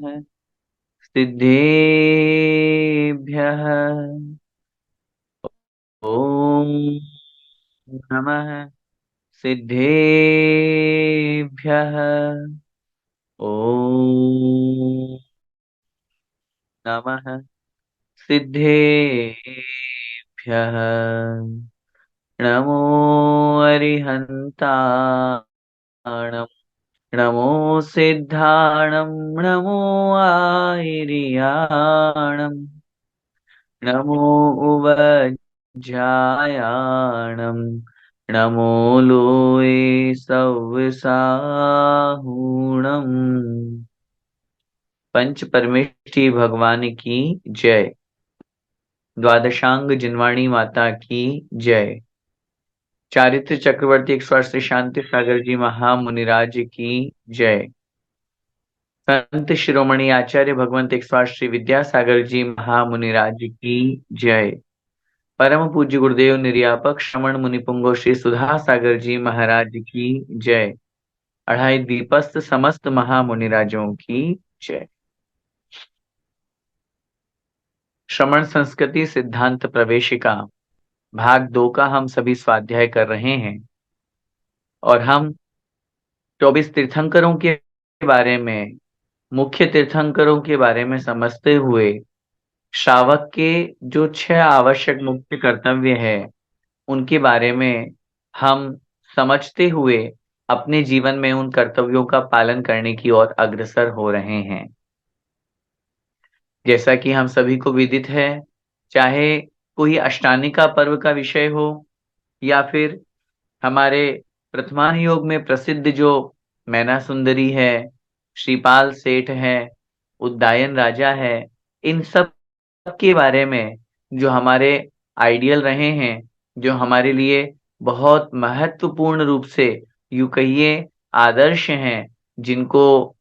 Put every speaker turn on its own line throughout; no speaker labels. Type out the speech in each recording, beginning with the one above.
सिद्धेभ्यः ॐ नमः सिद्धेभ्यः ॐ नमः सिद्धेभ्यः नमो अरिहन्ताणं नमो सिद्धाणं नमो आयर्याणं नमो उवज्जायाणं नमो लोये सव्यसाहूणम्। पंच परमेष्ठी भगवान की जय। द्वादशांग जिनवाणी माता की जय। चारित्र चक्रवर्ती 108 शांति सागर जी महामुनिराज की जय। संत शिरोमणि आचार्य भगवंत 108 श्री विद्यासागर जी महामुनिराज की जय। परम पूज्य गुरुदेव निर्यापक श्रमण मुनिपुंगो श्री सुधा सागर जी महाराज की जय। अढ़ाई दीपस्थ समस्त महामुनिराजों की जय। श्रमण संस्कृति सिद्धांत प्रवेशिका भाग 2 का हम सभी स्वाध्याय कर रहे हैं और हम 24 तीर्थंकरों के बारे में, मुख्य तीर्थंकरों के बारे में समझते हुए श्रावक के जो 6 आवश्यक मुख्य कर्तव्य है उनके बारे में हम समझते हुए अपने जीवन में उन कर्तव्यों का पालन करने की ओर अग्रसर हो रहे हैं। जैसा कि हम सभी को विदित है, चाहे कोई अष्टानी का पर्व का विषय हो या फिर हमारे प्रथमान योग में प्रसिद्ध जो मैना सुंदरी है, श्रीपाल सेठ है, उद्दायन राजा है, इन सब के बारे में जो हमारे आइडियल रहे हैं, जो हमारे लिए बहुत महत्वपूर्ण रूप से यूं कहिए आदर्श हैं, जिनको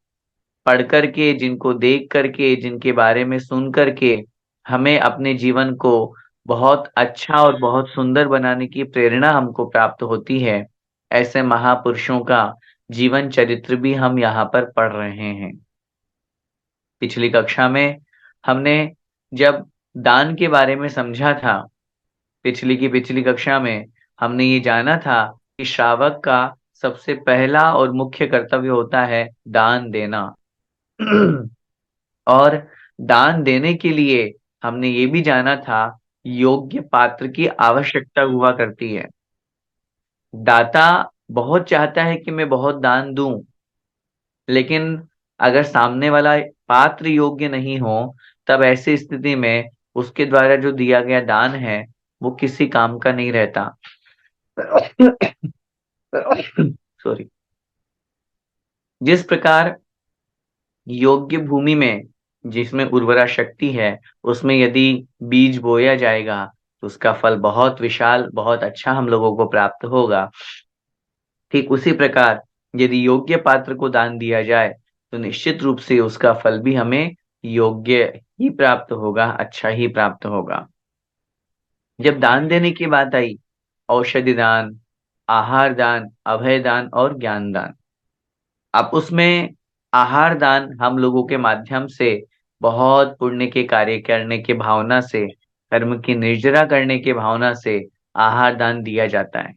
पढ़ करके, जिनको देख करके, जिनके बारे में सुन करके हमें अपने जीवन को बहुत अच्छा और बहुत सुंदर बनाने की प्रेरणा हमको प्राप्त होती है, ऐसे महापुरुषों का जीवन चरित्र भी हम यहाँ पर पढ़ रहे हैं। पिछली कक्षा में हमने जब दान के बारे में समझा था, पिछली कक्षा में हमने ये जाना था कि श्रावक का सबसे पहला और मुख्य कर्तव्य होता है दान देना। और दान देने के लिए हमने ये भी जाना था योग्य पात्र की आवश्यकता हुआ करती है। दाता बहुत चाहता है कि मैं बहुत दान दूं, लेकिन अगर सामने वाला पात्र योग्य नहीं हो, तब ऐसी स्थिति में उसके द्वारा जो दिया गया दान है वो किसी काम का नहीं रहता। सॉरी। जिस प्रकार योग्य भूमि में, जिसमें उर्वरा शक्ति है, उसमें यदि बीज बोया जाएगा तो उसका फल बहुत विशाल, बहुत अच्छा हम लोगों को प्राप्त होगा। ठीक उसी प्रकार यदि योग्य पात्र को दान दिया जाए तो निश्चित रूप से उसका फल भी हमें योग्य ही प्राप्त होगा, अच्छा ही प्राप्त होगा। जब दान देने की बात आई, औषधि दान, आहार दान, अभय दान और ज्ञान दान। अब उसमें आहार दान हम लोगों के माध्यम से बहुत पुण्य के कार्य करने की भावना से, कर्म की निर्जरा करने की भावना से आहार दान दिया जाता है।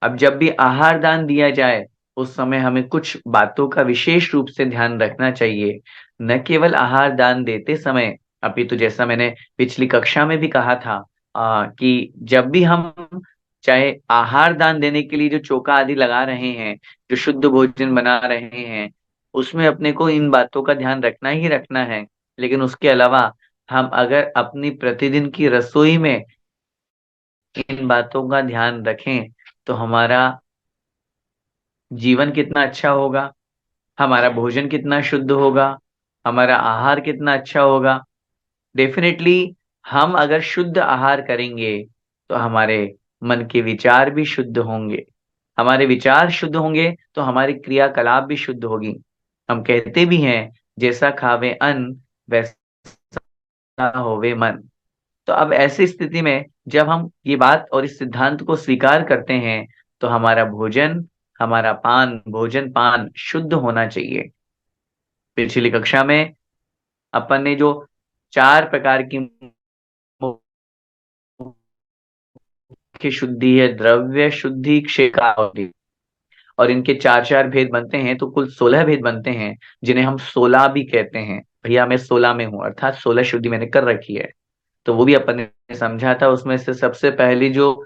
अब जब भी आहार दान दिया जाए उस समय हमें कुछ बातों का विशेष रूप से ध्यान रखना चाहिए। न केवल आहार दान देते समय, अभी तो जैसा मैंने पिछली कक्षा में भी कहा था कि जब भी हम चाहे आहार दान देने के लिए जो चौका आदि लगा रहे हैं, जो शुद्ध भोजन बना रहे हैं, उसमें अपने को इन बातों का ध्यान रखना ही रखना है। लेकिन उसके अलावा हम अगर अपनी प्रतिदिन की रसोई में इन बातों का ध्यान रखें तो हमारा जीवन कितना अच्छा होगा, हमारा भोजन कितना शुद्ध होगा, हमारा आहार कितना अच्छा होगा। डेफिनेटली हम अगर शुद्ध आहार करेंगे तो हमारे मन के विचार भी शुद्ध होंगे, हमारे विचार शुद्ध होंगे तो हमारी क्रियाकलाप भी शुद्ध होगी। हम कहते भी हैं जैसा खावे अन्न वैसा होवे मन। तो अब ऐसी स्थिति में जब हम ये बात और इस सिद्धांत को स्वीकार करते हैं तो हमारा भोजन, हमारा पान, भोजन पान शुद्ध होना चाहिए। पिछली कक्षा में अपन ने जो 4 प्रकार की मुख्य शुद्धि है, द्रव्य शुद्धि, क्षेत्र, और इनके 4 4 भेद बनते हैं, तो कुल 16 भेद बनते हैं, जिन्हें हम 16 भी कहते हैं। भैया मैं 16 में हूँ, अर्थात 16 शुद्धि मैंने कर रखी है। तो वो भी अपन ने समझा था। उसमें से सबसे पहली जो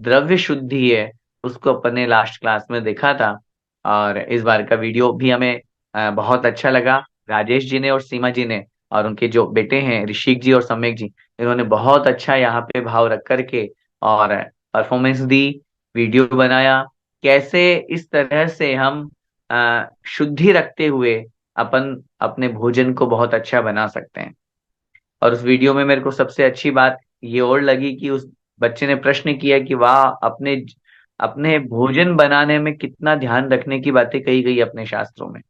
द्रव्य शुद्धि है, उसको अपन ने लास्ट क्लास में देखा था। और इस बार का वीडियो भी हमें बहुत अच्छा लगा। राजेश जी ने और सीमा जी ने और उनके जो बेटे हैं ऋषिक जी और सम्यक जी, इन्होंने बहुत अच्छा यहाँ पे भाव रख करके और परफॉर्मेंस दी, वीडियो बनाया। कैसे इस तरह से हम शुद्धि रखते हुए अपन अपने भोजन को बहुत अच्छा बना सकते हैं। और उस वीडियो में मेरे को सबसे अच्छी बात ये और लगी कि उस बच्चे ने प्रश्न किया कि वाह, अपने अपने भोजन बनाने में कितना ध्यान रखने की बातें कही गई अपने शास्त्रों में।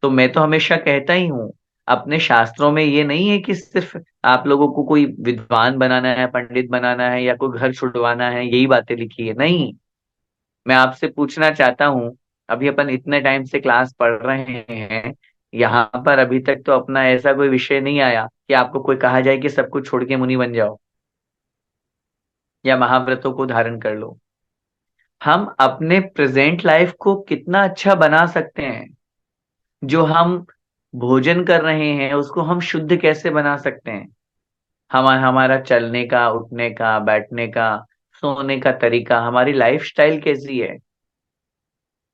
तो मैं तो हमेशा कहता ही हूँ, अपने शास्त्रों में ये नहीं है कि सिर्फ आप लोगों को कोई विद्वान बनाना है, पंडित बनाना है या कोई घर छुड़वाना है, यही बातें लिखी है, नहीं। मैं आपसे पूछना चाहता हूँ, अभी अपन इतने टाइम से क्लास पढ़ रहे हैं, यहाँ पर अभी तक तो अपना ऐसा कोई विषय नहीं आया कि आपको कोई कहा जाए कि सब कुछ छोड़ के मुनि बन जाओ या महाव्रतों को धारण कर लो। हम अपने प्रेजेंट लाइफ को कितना अच्छा बना सकते हैं। जो हम भोजन कर रहे हैं उसको हम शुद्ध कैसे बना सकते हैं। हमारा चलने का, उठने का, बैठने का, सोने का तरीका, हमारी लाइफस्टाइल कैसी है।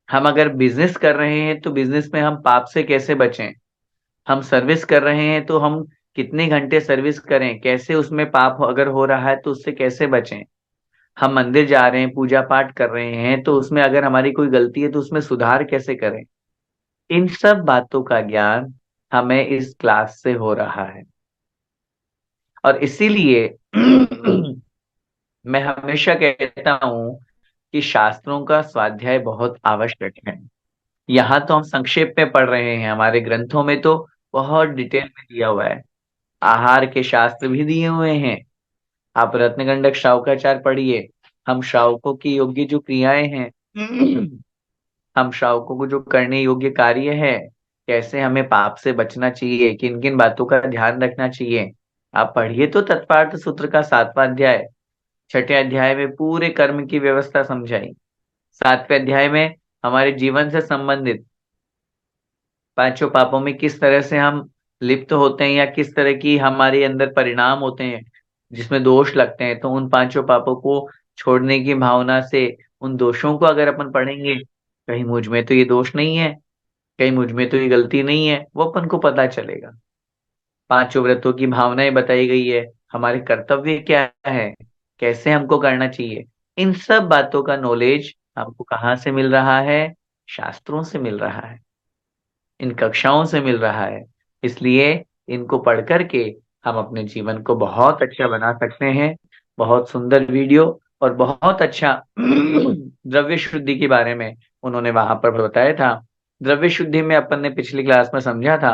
हम अगर बिजनेस कर रहे हैं तो बिजनेस में हम पाप से कैसे बचें। हम सर्विस कर रहे हैं तो हम कितने घंटे सर्विस करें, कैसे उसमें पाप अगर हो रहा है तो उससे कैसे बचें। हम मंदिर जा रहे हैं, पूजा पाठ कर रहे हैं, तो उसमें अगर हमारी कोई गलती है तो उसमें सुधार कैसे करें। इन सब बातों का ज्ञान हमें इस क्लास से हो रहा है। और इसीलिए मैं हमेशा कहता हूं कि शास्त्रों का स्वाध्याय बहुत आवश्यक है। यहाँ तो हम संक्षेप में पढ़ रहे हैं, हमारे ग्रंथों में तो बहुत डिटेल में दिया हुआ है। आहार के शास्त्र भी दिए हुए हैं। आप रत्नगंडक श्रावकाचार पढ़िए। हम श्रावकों की योग्य जो क्रियाएं हैं, हम श्रावकों को जो करने योग्य कार्य है, कैसे हमें पाप से बचना चाहिए, किन किन बातों का ध्यान रखना चाहिए। आप पढ़िए तो तत्पार्थ सूत्र का 7वां अध्याय। छठे अध्याय में पूरे कर्म की व्यवस्था समझाई। 7वें अध्याय में हमारे जीवन से संबंधित पांचों पापों में किस तरह से हम लिप्त होते हैं या किस तरह की हमारे अंदर परिणाम होते हैं जिसमें दोष लगते हैं। तो उन पांचों पापों को छोड़ने की भावना से उन दोषों को अगर अपन पढ़ेंगे, कहीं मुझ में तो ये दोष नहीं है, कहीं मुझ में तो ये गलती नहीं है, वो अपन को पता चलेगा। पांचों व्रतों की भावनाएं बताई गई है, हमारे कर्तव्य क्या है, कैसे हमको करना चाहिए। इन सब बातों का नॉलेज हमको कहाँ से मिल रहा है? शास्त्रों से मिल रहा है, इन कक्षाओं से मिल रहा है। इसलिए इनको पढ़ करके हम अपने जीवन को बहुत अच्छा बना सकते हैं। बहुत सुंदर वीडियो और बहुत अच्छा द्रव्य शुद्धि के बारे में उन्होंने वहां पर बताया था। द्रव्य शुद्धि में अपन ने पिछली क्लास में समझा था,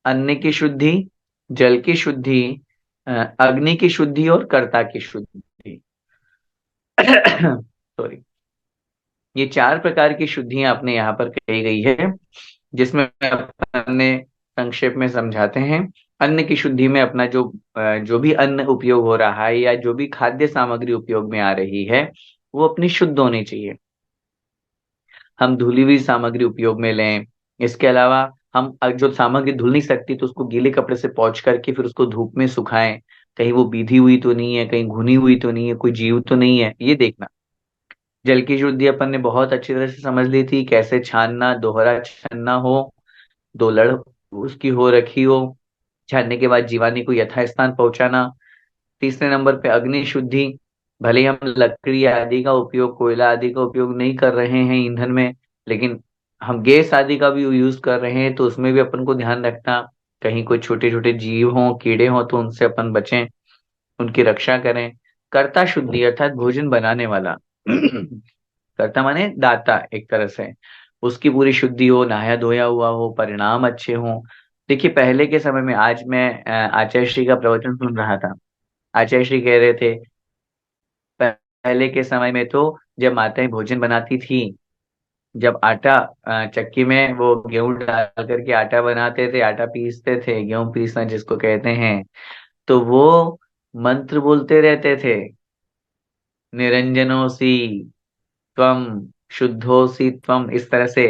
अन्न की शुद्धि, जल की शुद्धि, अग्नि की शुद्धि और कर्ता की शुद्धि। सॉरी, ये 4 प्रकार की शुद्धियां अपने यहाँ पर कही गई है, जिसमें अपने संक्षेप में समझाते हैं। अन्न की शुद्धि में अपना जो भी अन्न उपयोग हो रहा है या जो भी खाद्य सामग्री उपयोग में आ रही है, वो अपनी शुद्ध होनी चाहिए। हम धुली हुई सामग्री उपयोग में लें। इसके अलावा हम जो सामग्री धुल नहीं सकती तो उसको गीले कपड़े से पोंछ करके फिर उसको धूप में सुखाएं। कहीं वो बीधी हुई तो नहीं है, कहीं घुनी हुई तो नहीं है, कोई जीव तो नहीं है, ये देखना। जल की शुद्धि अपन ने बहुत अच्छी तरह से समझ ली थी, कैसे छानना, दोहरा छानना हो, दो लड़ उसकी हो रखी हो, छानने के बाद जीवानी को यथास्थान पहुंचाना। तीसरे नंबर पे अग्नि शुद्धि। भले ही हम लकड़ी आदि का उपयोग, कोयला आदि का उपयोग नहीं कर रहे हैं ईंधन में, लेकिन हम गैस आदि का भी यूज कर रहे हैं, तो उसमें भी अपन को ध्यान रखना, कहीं कोई छोटे छोटे जीव हों, कीड़े हों, तो उनसे अपन बचें, उनकी रक्षा करें। कर्ता शुद्धि अर्थात भोजन बनाने वाला। कर्ता माने दाता एक तरह से। उसकी पूरी शुद्धि हो, नहाया धोया हुआ हो, परिणाम अच्छे हों। देखिए पहले के समय में, आज मैं आचार्य श्री का प्रवचन सुन रहा था। आचार्य श्री कह रहे थे, पहले के समय में तो जब माताएं भोजन बनाती थी, जब आटा चक्की में वो गेहूं डाल करके आटा बनाते थे, आटा पीसते थे, गेहूं पीसना जिसको कहते हैं, तो वो मंत्र बोलते रहते थे, निरंजनोसी त्वम, शुद्धोसी त्वम, इस तरह से।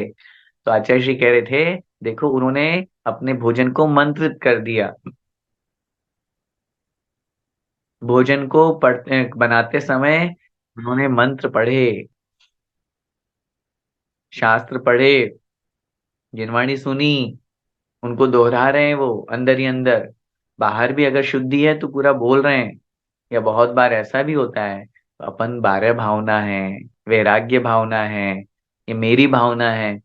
तो आचार्य जी कह रहे थे, देखो उन्होंने अपने भोजन को मंत्रित कर दिया। भोजन को बनाते समय उन्होंने मंत्र पढ़े, शास्त्र पढ़े, जिनवाणी सुनी, उनको दोहरा रहे हैं वो अंदर ही अंदर। बाहर भी अगर शुद्धि है तो पूरा बोल रहे हैं। या बहुत बार ऐसा भी होता है, अपन बारह भावना है, वैराग्य भावना है, ये मेरी भावना है,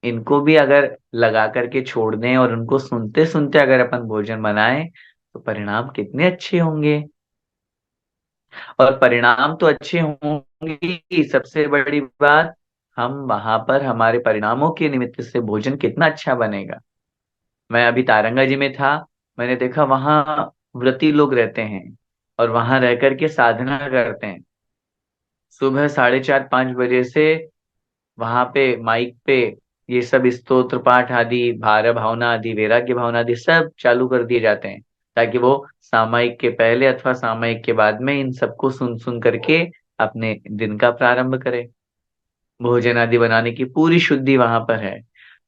इनको भी अगर लगा करके छोड़ दें और उनको सुनते सुनते अगर अपन भोजन बनाएं, तो परिणाम कितने अच्छे होंगे। और परिणाम तो अच्छे होंगे ही, सबसे बड़ी बात, हम वहां पर हमारे परिणामों के निमित्त से भोजन कितना अच्छा बनेगा। मैं अभी तारंगा जी में था, मैंने देखा वहां व्रती लोग रहते हैं और वहां रह करके साधना करते हैं। सुबह 4:30 5 बजे से वहां पे माइक पे ये सब स्तोत्र पाठ आदि, भार भावना आदि, वैराग्य भावना आदि सब चालू कर दिए जाते हैं, ताकि वो सामायिक के पहले अथवा सामायिक के बाद में इन सबको सुन सुन करके अपने दिन का प्रारंभ करें। भोजन आदि बनाने की पूरी शुद्धि वहां पर है।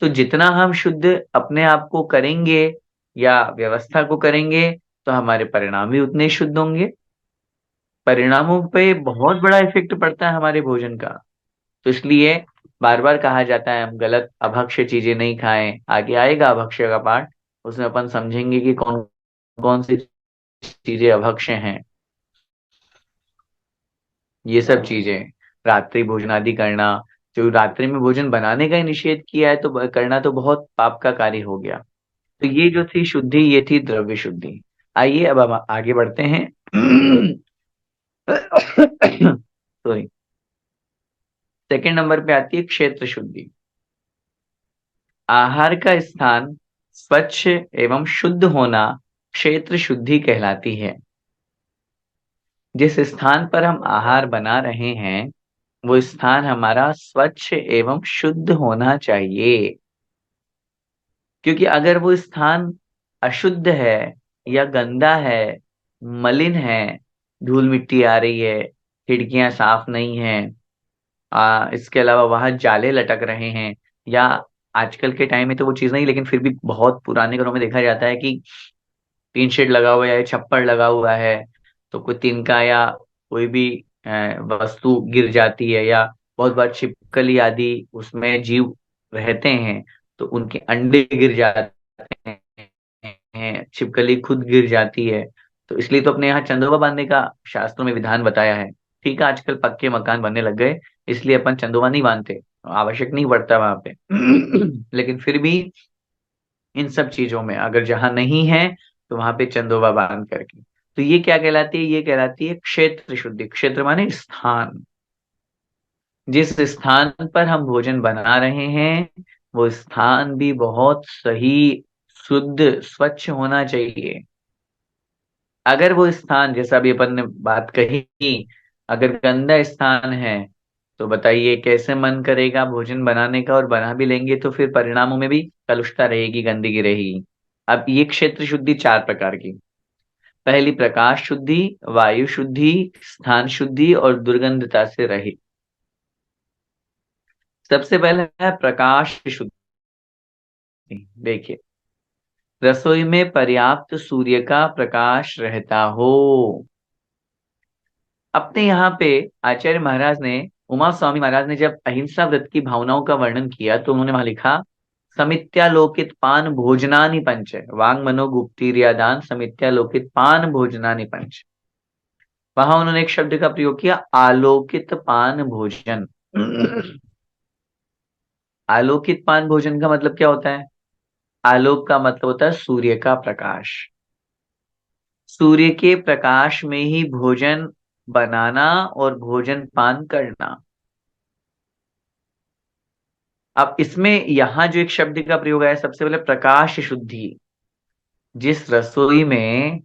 तो जितना हम शुद्ध अपने आप को करेंगे या व्यवस्था को करेंगे, तो हमारे परिणाम भी उतने ही शुद्ध होंगे। परिणामों पे बहुत बड़ा इफेक्ट पड़ता है हमारे भोजन का। तो इसलिए बार बार कहा जाता है, हम गलत अभक्ष्य चीजें नहीं खाएं। आगे आएगा अभक्ष्य का पाठ, उसमें अपन समझेंगे कि कौन कौन सी चीजें अभक्ष्य हैं। ये सब चीजें, रात्रि भोजन आदि करना, जो रात्रि में भोजन बनाने का ही निषेध किया है, तो करना तो बहुत पाप का कार्य हो गया। तो ये जो थी शुद्धि, ये थी द्रव्य शुद्धि। आइए अब हम आगे बढ़ते हैं। सॉरी। सेकंड नंबर पे आती है क्षेत्र शुद्धि। आहार का स्थान स्वच्छ एवं शुद्ध होना क्षेत्र शुद्धि कहलाती है। जिस स्थान पर हम आहार बना रहे हैं, वो स्थान हमारा स्वच्छ एवं शुद्ध होना चाहिए। क्योंकि अगर वो स्थान अशुद्ध है या गंदा है, मलिन है, धूल मिट्टी आ रही है, खिड़कियां साफ नहीं है, इसके अलावा वहां जाले लटक रहे हैं, या आजकल के टाइम में तो वो चीज नहीं, लेकिन फिर भी बहुत पुराने घरों में देखा जाता है कि टीन शेड लगा हुआ है या छप्पर लगा हुआ है, तो कोई तिनका या कोई भी वस्तु गिर जाती है, या बहुत बार छिपकली आदि उसमें जीव रहते हैं, तो उनके अंडे गिर जाते हैं, छिपकली खुद गिर जाती है। तो इसलिए तो अपने यहाँ चंदोबा बांधने का शास्त्रों में विधान बताया है। ठीक है, आजकल पक्के मकान बनने लग गए, इसलिए अपन चंदोबा नहीं बांधते, आवश्यक नहीं पड़ता वहां पे। लेकिन फिर भी इन सब चीजों में अगर जहां नहीं है, तो वहां पे चंदोबा बांध करके। तो ये क्या कहलाती है? ये कहलाती है क्षेत्र शुद्धि। क्षेत्र माने स्थान। जिस स्थान पर हम भोजन बना रहे हैं, वो स्थान भी बहुत सही, शुद्ध, स्वच्छ होना चाहिए। अगर वो स्थान, जैसा अभी अपन ने बात कही, अगर गंदा स्थान है, तो बताइए कैसे मन करेगा भोजन बनाने का, और बना भी लेंगे तो फिर परिणामों में भी कलुषता रहेगी, गंदगी रहेगी। अब ये क्षेत्र शुद्धि चार प्रकार की। पहली प्रकाश शुद्धि, वायु शुद्धि, स्थान शुद्धि और दुर्गंधता से रहित। सबसे पहले है प्रकाश शुद्धि। देखिए, रसोई में पर्याप्त सूर्य का प्रकाश रहता हो। अपने यहाँ पे आचार्य महाराज ने, उमा स्वामी महाराज ने जब अहिंसा व्रत की भावनाओं का वर्णन किया, तो उन्होंने वहां लिखा, समित्यालोकित पान भोजनानि पंच, वांग मनोगुप्तिर्यादान समित्यालोकित पान भोजनानि पंच। वहां उन्होंने एक शब्द का प्रयोग किया, आलोकित पान भोजन। आलोकित पान भोजन का मतलब क्या होता है? आलोक का मतलब होता है सूर्य का प्रकाश। सूर्य के प्रकाश में ही भोजन बनाना और भोजन पान करना। अब इसमें यहां जो एक शब्द का प्रयोग है, सबसे पहले प्रकाश शुद्धि। जिस रसोई में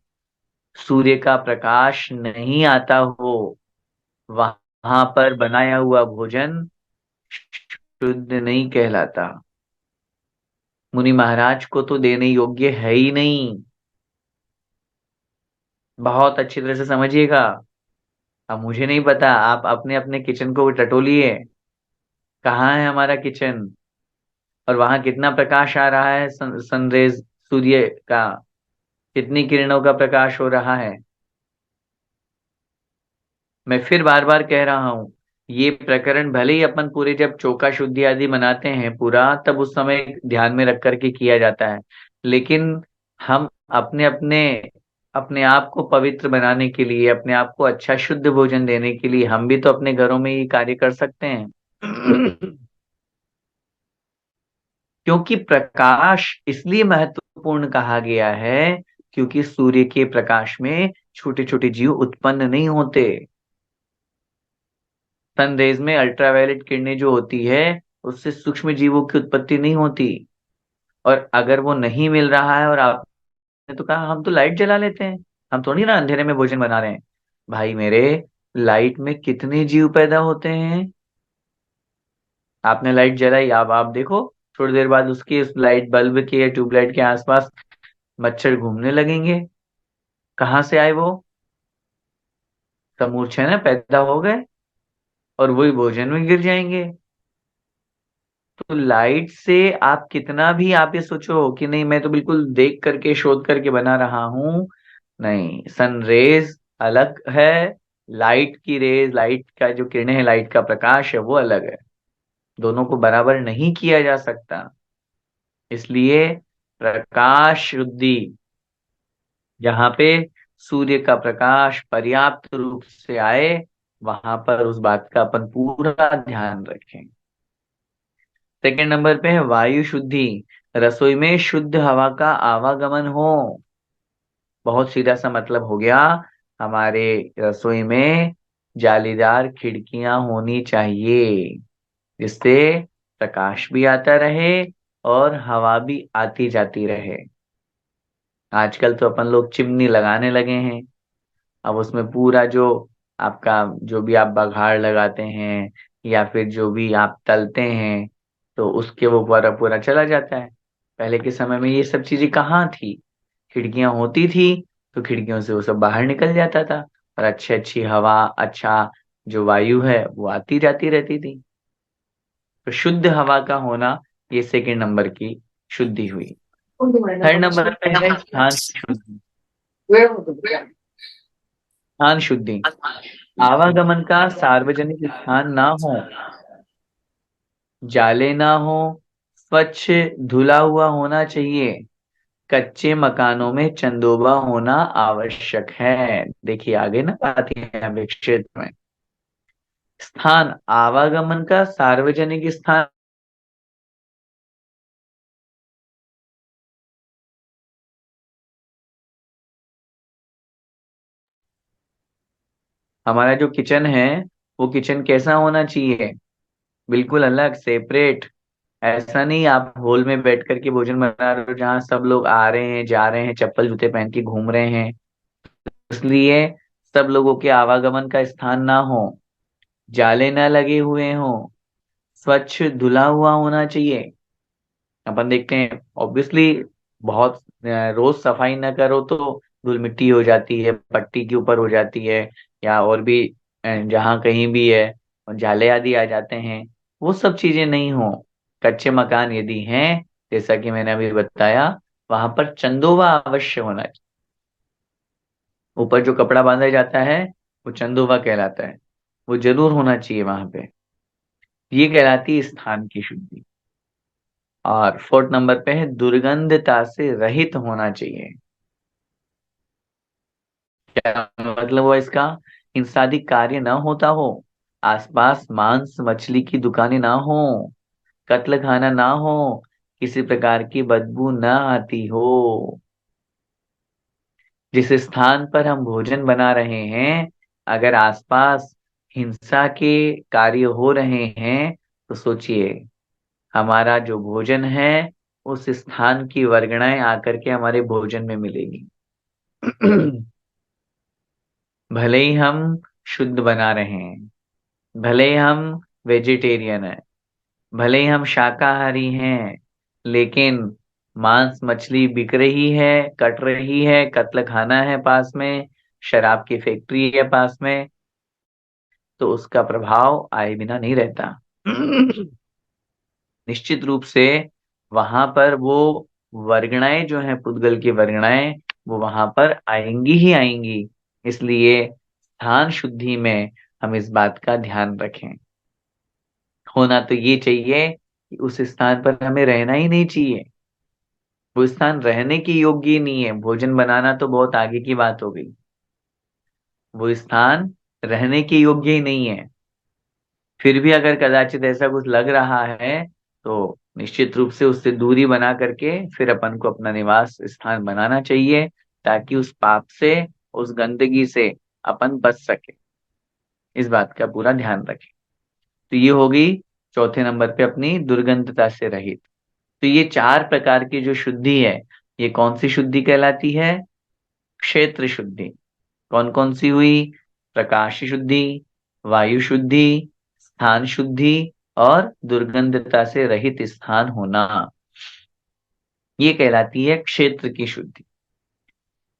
सूर्य का प्रकाश नहीं आता हो, वहां पर बनाया हुआ भोजन शुद्ध नहीं कहलाता। मुनि महाराज को तो देने योग्य है ही नहीं। बहुत अच्छी तरह से समझिएगा। अब मुझे नहीं पता, आप अपने अपने किचन को टटोलिए। कहाँ है हमारा किचन, और वहां कितना प्रकाश आ रहा है, सनरेज, सूर्य का कितनी किरणों का प्रकाश हो रहा है। मैं फिर बार बार कह रहा हूं, ये प्रकरण भले ही अपन पूरे जब चौका शुद्धि आदि मनाते हैं पूरा, तब उस समय ध्यान में रख करके किया जाता है। लेकिन हम अपने अपने अपने आप को पवित्र बनाने के लिए, अपने आप को अच्छा शुद्ध भोजन देने के लिए, हम भी तो अपने घरों में ये कार्य कर सकते हैं। क्योंकि प्रकाश इसलिए महत्वपूर्ण कहा गया है, क्योंकि सूर्य के प्रकाश में छोटे छोटे जीव उत्पन्न नहीं होते। सनरेज में अल्ट्रावायलेट किरणें जो होती है, उससे सूक्ष्म जीवों की उत्पत्ति नहीं होती। और अगर वो नहीं मिल रहा है, और आपने तो कहा हम तो लाइट जला लेते हैं, हम थोड़ी ना अंधेरे में भोजन बना रहे हैं। भाई मेरे, लाइट में कितने जीव पैदा होते हैं। आपने लाइट जलाई, अब आप देखो थोड़ी देर बाद उसके, उस लाइट बल्ब के या ट्यूबलाइट के आसपास मच्छर घूमने लगेंगे। कहाँ से आए वो? समूचे ना पैदा हो गए, और वही भोजन में गिर जाएंगे। तो लाइट से आप कितना भी आप ये सोचो कि नहीं मैं तो बिल्कुल देख करके शोध करके बना रहा हूं, नहीं, सन रेज अलग है। लाइट की रेज, लाइट का जो किरणें है, लाइट का प्रकाश है, वो अलग है। दोनों को बराबर नहीं किया जा सकता। इसलिए प्रकाश शुद्धि, जहाँ पे सूर्य का प्रकाश पर्याप्त रूप से आए, वहां पर उस बात का अपन पूरा ध्यान रखें। सेकंड नंबर पे है वायु शुद्धि। रसोई में शुद्ध हवा का आवागमन हो। बहुत सीधा सा मतलब हो गया, हमारे रसोई में जालीदार खिड़कियां होनी चाहिए, जिससे प्रकाश भी आता रहे और हवा भी आती जाती रहे। आजकल तो अपन लोग चिमनी लगाने लगे हैं। अब उसमें पूरा जो आपका, जो भी आप बघाड़ लगाते हैं या फिर जो भी आप तलते हैं, तो उसके वो पूरा पूरा चला जाता है। पहले के समय में ये सब चीजें कहाँ थी? खिड़कियां होती थी, तो खिड़कियों से वो सब बाहर निकल जाता था, और अच्छी अच्छी हवा, अच्छा जो वायु है वो आती जाती रहती थी। तो शुद्ध हवा का होना, ये सेकंड नंबर की शुद्धि हुई। थर्ड नंबर पे है स्थान शुद्धि। स्थान शुद्धि, आवागमन का सार्वजनिक स्थान ना हो, जाले ना हो, स्वच्छ धुला हुआ होना चाहिए। कच्चे मकानों में चंदोबा होना आवश्यक है। देखिए आगे ना आती है अभी क्षेत्र में। स्थान, आवागमन का सार्वजनिक स्थान, हमारा जो किचन है, वो किचन कैसा होना चाहिए? बिल्कुल अलग, सेपरेट। ऐसा नहीं आप हॉल में बैठ करके भोजन बना रहे हो, जहाँ सब लोग आ रहे हैं जा रहे हैं, चप्पल जूते पहन के घूम रहे हैं, इसलिए सब लोगों के आवागमन का स्थान ना हो, जाले ना लगे हुए हो, स्वच्छ धुला हुआ होना चाहिए। अपन देखते हैं ऑब्वियसली, बहुत रोज सफाई ना करो तो धूल मिट्टी हो जाती है, पट्टी के ऊपर हो जाती है, या और भी जहाँ कहीं भी है, और जाले आदि आ जाते हैं। वो सब चीजें नहीं हो। कच्चे मकान यदि हैं, जैसा कि मैंने अभी बताया, वहां पर चंदोवा अवश्य होना चाहिए। ऊपर जो कपड़ा बांधा जाता है, वो चंदोवा कहलाता है, वो जरूर होना चाहिए वहां पे। ये कहलाती है स्थान की शुद्धि। और फोर्थ नंबर पे है दुर्गंधता से रहित होना चाहिए। क्या मतलब हुआ इसका? इंसादी कार्य ना होता हो, आसपास मांस मछली की दुकानें ना हो, कत्ल खाना ना हो, किसी प्रकार की बदबू ना आती हो। जिस स्थान पर हम भोजन बना रहे हैं, अगर आसपास हिंसा के कार्य हो रहे हैं, तो सोचिए हमारा जो भोजन है, उस स्थान की वर्गणाएं आकर के हमारे भोजन में मिलेगी। भले ही हम शुद्ध बना रहे हैं, भले ही हम वेजिटेरियन है, भले ही हम शाकाहारी हैं, लेकिन मांस मछली बिक रही है, कट रही है, कत्ल खाना है पास में, शराब की फैक्ट्री है पास में, तो उसका प्रभाव आए बिना नहीं रहता। निश्चित रूप से वहां पर वो वर्गणाएं जो हैं, पुद्गल की वर्गणाएं, वो वहां पर आएंगी ही आएंगी। इसलिए स्थान शुद्धि में हम इस बात का ध्यान रखें। होना तो ये चाहिए कि उस स्थान पर हमें रहना ही नहीं चाहिए। वो स्थान रहने के योग्य ही नहीं है। भोजन बनाना तो बहुत आगे की बात हो गई, वो स्थान रहने के योग्य ही नहीं है। फिर भी अगर कदाचित ऐसा कुछ लग रहा है, तो निश्चित रूप से उससे दूरी बना करके फिर अपन को अपना निवास स्थान बनाना चाहिए, ताकि उस पाप से, उस गंदगी से अपन बच सके। इस बात का पूरा ध्यान रखें। तो ये हो गई चौथे नंबर पे अपनी दुर्गंधता से रहित। तो ये चार प्रकार की जो शुद्धि है, ये कौन सी शुद्धि कहलाती है? क्षेत्र शुद्धि। कौन कौन सी हुई? प्रकाश शुद्धि, वायु शुद्धि, स्थान शुद्धि, और दुर्गंधता से रहित स्थान होना, ये कहलाती है क्षेत्र की शुद्धि।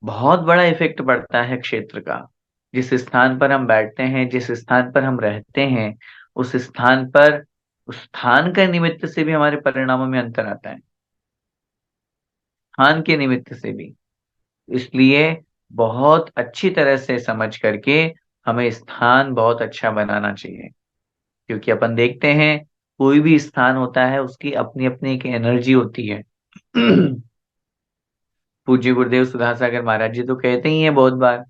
बहुत बड़ा इफेक्ट पड़ता है क्षेत्र का। जिस स्थान पर हम बैठते हैं, जिस स्थान पर हम रहते हैं, उस स्थान पर, उस स्थान का निमित्त से भी हमारे परिणामों में अंतर आता है, स्थान के निमित्त से भी। इसलिए बहुत अच्छी तरह से समझ करके हमें स्थान बहुत अच्छा बनाना चाहिए। क्योंकि अपन देखते हैं, कोई भी स्थान होता है उसकी अपनी अपनी एक एनर्जी होती है। पूज्य गुरुदेव सुधा सागर महाराज जी तो कहते ही हैं बहुत बार,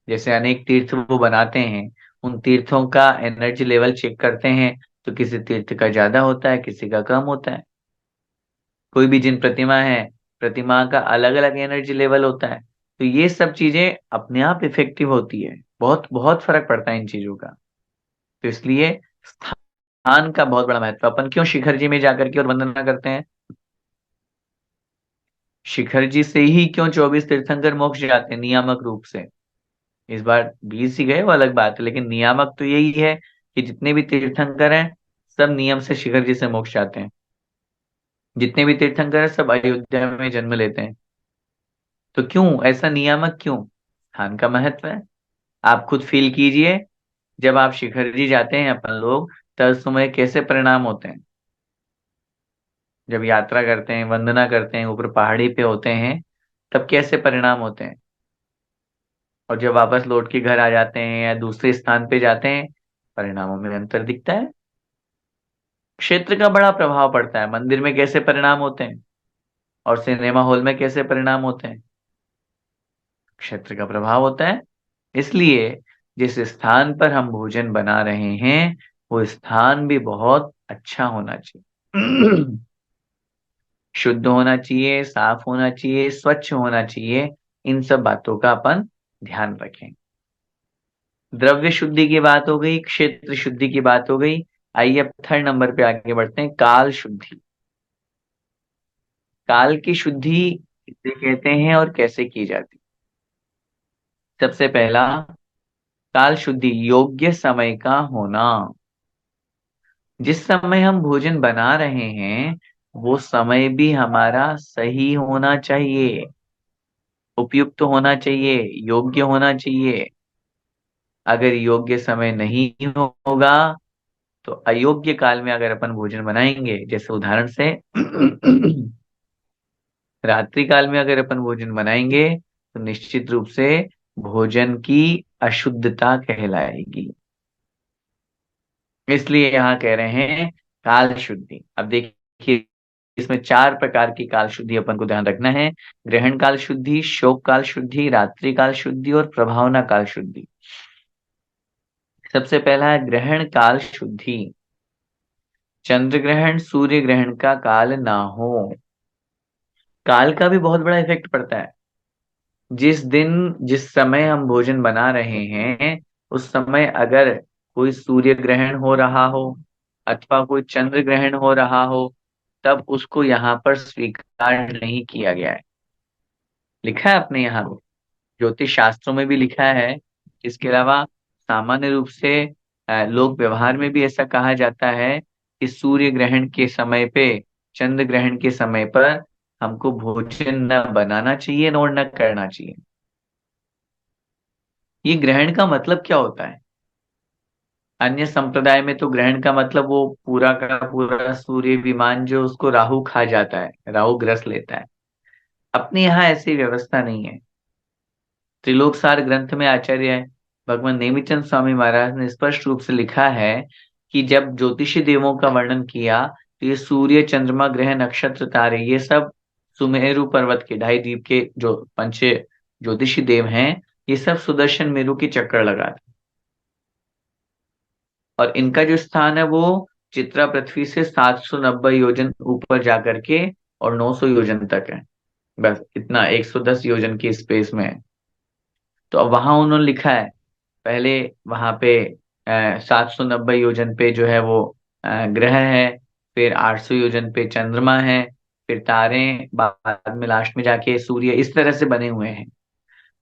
जैसे अनेक तीर्थ वो बनाते हैं, उन तीर्थों का एनर्जी लेवल चेक करते हैं, तो किसी तीर्थ का ज्यादा होता है, किसी का कम होता है। कोई भी जिन प्रतिमा है, प्रतिमा का अलग अलग एनर्जी लेवल होता है। तो ये सब चीजें अपने आप इफेक्टिव होती है, बहुत बहुत फर्क पड़ता है इन चीजों का। तो इसलिए स्थान का बहुत बड़ा महत्व। अपन क्यों शिखर जी में जाकर के और वंदना करते हैं? शिखर जी से ही क्यों 24 तीर्थंकर मोक्ष जाते हैं नियामक रूप से? इस बार 20 ही गए वो अलग बात है, लेकिन नियामक तो यही है कि जितने भी तीर्थंकर हैं, सब नियम से शिखर जी से मोक्ष जाते हैं। जितने भी तीर्थंकर हैं, सब अयोध्या में जन्म लेते हैं। तो क्यों ऐसा नियामक क्यों? स्थान का महत्व है। आप खुद फील कीजिए, जब आप शिखर जी जाते हैं अपन लोग, तब उस समय कैसे परिणाम होते हैं। जब यात्रा करते हैं, वंदना करते हैं, ऊपर पहाड़ी पे होते हैं, तब कैसे परिणाम होते हैं। और जब वापस लौट के घर आ जाते हैं या दूसरे स्थान पे जाते हैं, परिणामों में अंतर दिखता है। क्षेत्र का बड़ा प्रभाव पड़ता है। मंदिर में कैसे परिणाम होते हैं और सिनेमा हॉल में कैसे परिणाम होते हैं, क्षेत्र का प्रभाव होता है। इसलिए जिस स्थान पर हम भोजन बना रहे हैं, वो स्थान भी बहुत अच्छा होना चाहिए। शुद्ध होना चाहिए, साफ होना चाहिए, स्वच्छ होना चाहिए। इन सब बातों का अपन ध्यान रखें। द्रव्य शुद्धि की बात हो गई, क्षेत्र शुद्धि की बात हो गई। आइए अब थर्ड नंबर पे आगे बढ़ते हैं, काल शुद्धि। काल की शुद्धि किसे कहते हैं और कैसे की जाती? सबसे पहला, काल शुद्धि योग्य समय का होना। जिस समय हम भोजन बना रहे हैं, वो समय भी हमारा सही होना चाहिए, उपयुक्त होना चाहिए, योग्य होना चाहिए। अगर योग्य समय नहीं होगा, तो अयोग्य काल में अगर अपन भोजन बनाएंगे, जैसे उदाहरण से रात्रि काल में अगर अपन भोजन बनाएंगे, तो निश्चित रूप से भोजन की अशुद्धता कहलाएगी। इसलिए यहाँ कह रहे हैं काल शुद्धि। अब देखिए, इसमें चार प्रकार की काल शुद्धि अपन को ध्यान रखना है। ग्रहण काल शुद्धि, शोक काल शुद्धि, रात्रि काल शुद्धि और प्रभावना काल शुद्धि। सबसे पहला है ग्रहण काल शुद्धि। चंद्र ग्रहण, सूर्य ग्रहण का काल ना हो। काल का भी बहुत बड़ा इफेक्ट पड़ता है। जिस दिन, जिस समय हम भोजन बना रहे हैं, उस समय अगर कोई सूर्य ग्रहण हो रहा हो अथवा कोई चंद्र ग्रहण हो रहा हो, तब उसको यहाँ पर स्वीकार नहीं किया गया है। लिखा है अपने यहाँ, ज्योतिष शास्त्रों में भी लिखा है। इसके अलावा सामान्य रूप से लोक व्यवहार में भी ऐसा कहा जाता है कि सूर्य ग्रहण के समय पे, चंद्र ग्रहण के समय पर हमको भोजन न बनाना चाहिए और न करना चाहिए। ये ग्रहण का मतलब क्या होता है? अन्य संप्रदाय में तो ग्रहण का मतलब वो पूरा का पूरा सूर्य विमान जो उसको राहु खा जाता है, राहु ग्रस लेता है। अपने यहाँ ऐसी व्यवस्था नहीं है। त्रिलोकसार ग्रंथ में आचार्य भगवान नेमिचंद स्वामी महाराज ने स्पष्ट रूप से लिखा है कि जब ज्योतिषी देवों का वर्णन किया तो ये सूर्य, चंद्रमा, ग्रह, नक्षत्र, तारे, ये सब सुमेरु पर्वत के ढाई द्वीप के जो पंच ज्योतिषी देव हैं, ये सब सुदर्शन मेरु की चक्कर लगाते। और इनका जो स्थान है वो चित्रा पृथ्वी से 790 योजन ऊपर जाकर के और 900 योजन तक है। बस इतना, 110 योजन की स्पेस में है। तो अब वहां उन्होंने लिखा है, पहले वहां पे 790 योजन पे जो है वो ग्रह है, फिर 800 योजन पे चंद्रमा है, फिर तारे, बाद में लास्ट में जाके सूर्य, इस तरह से बने हुए हैं।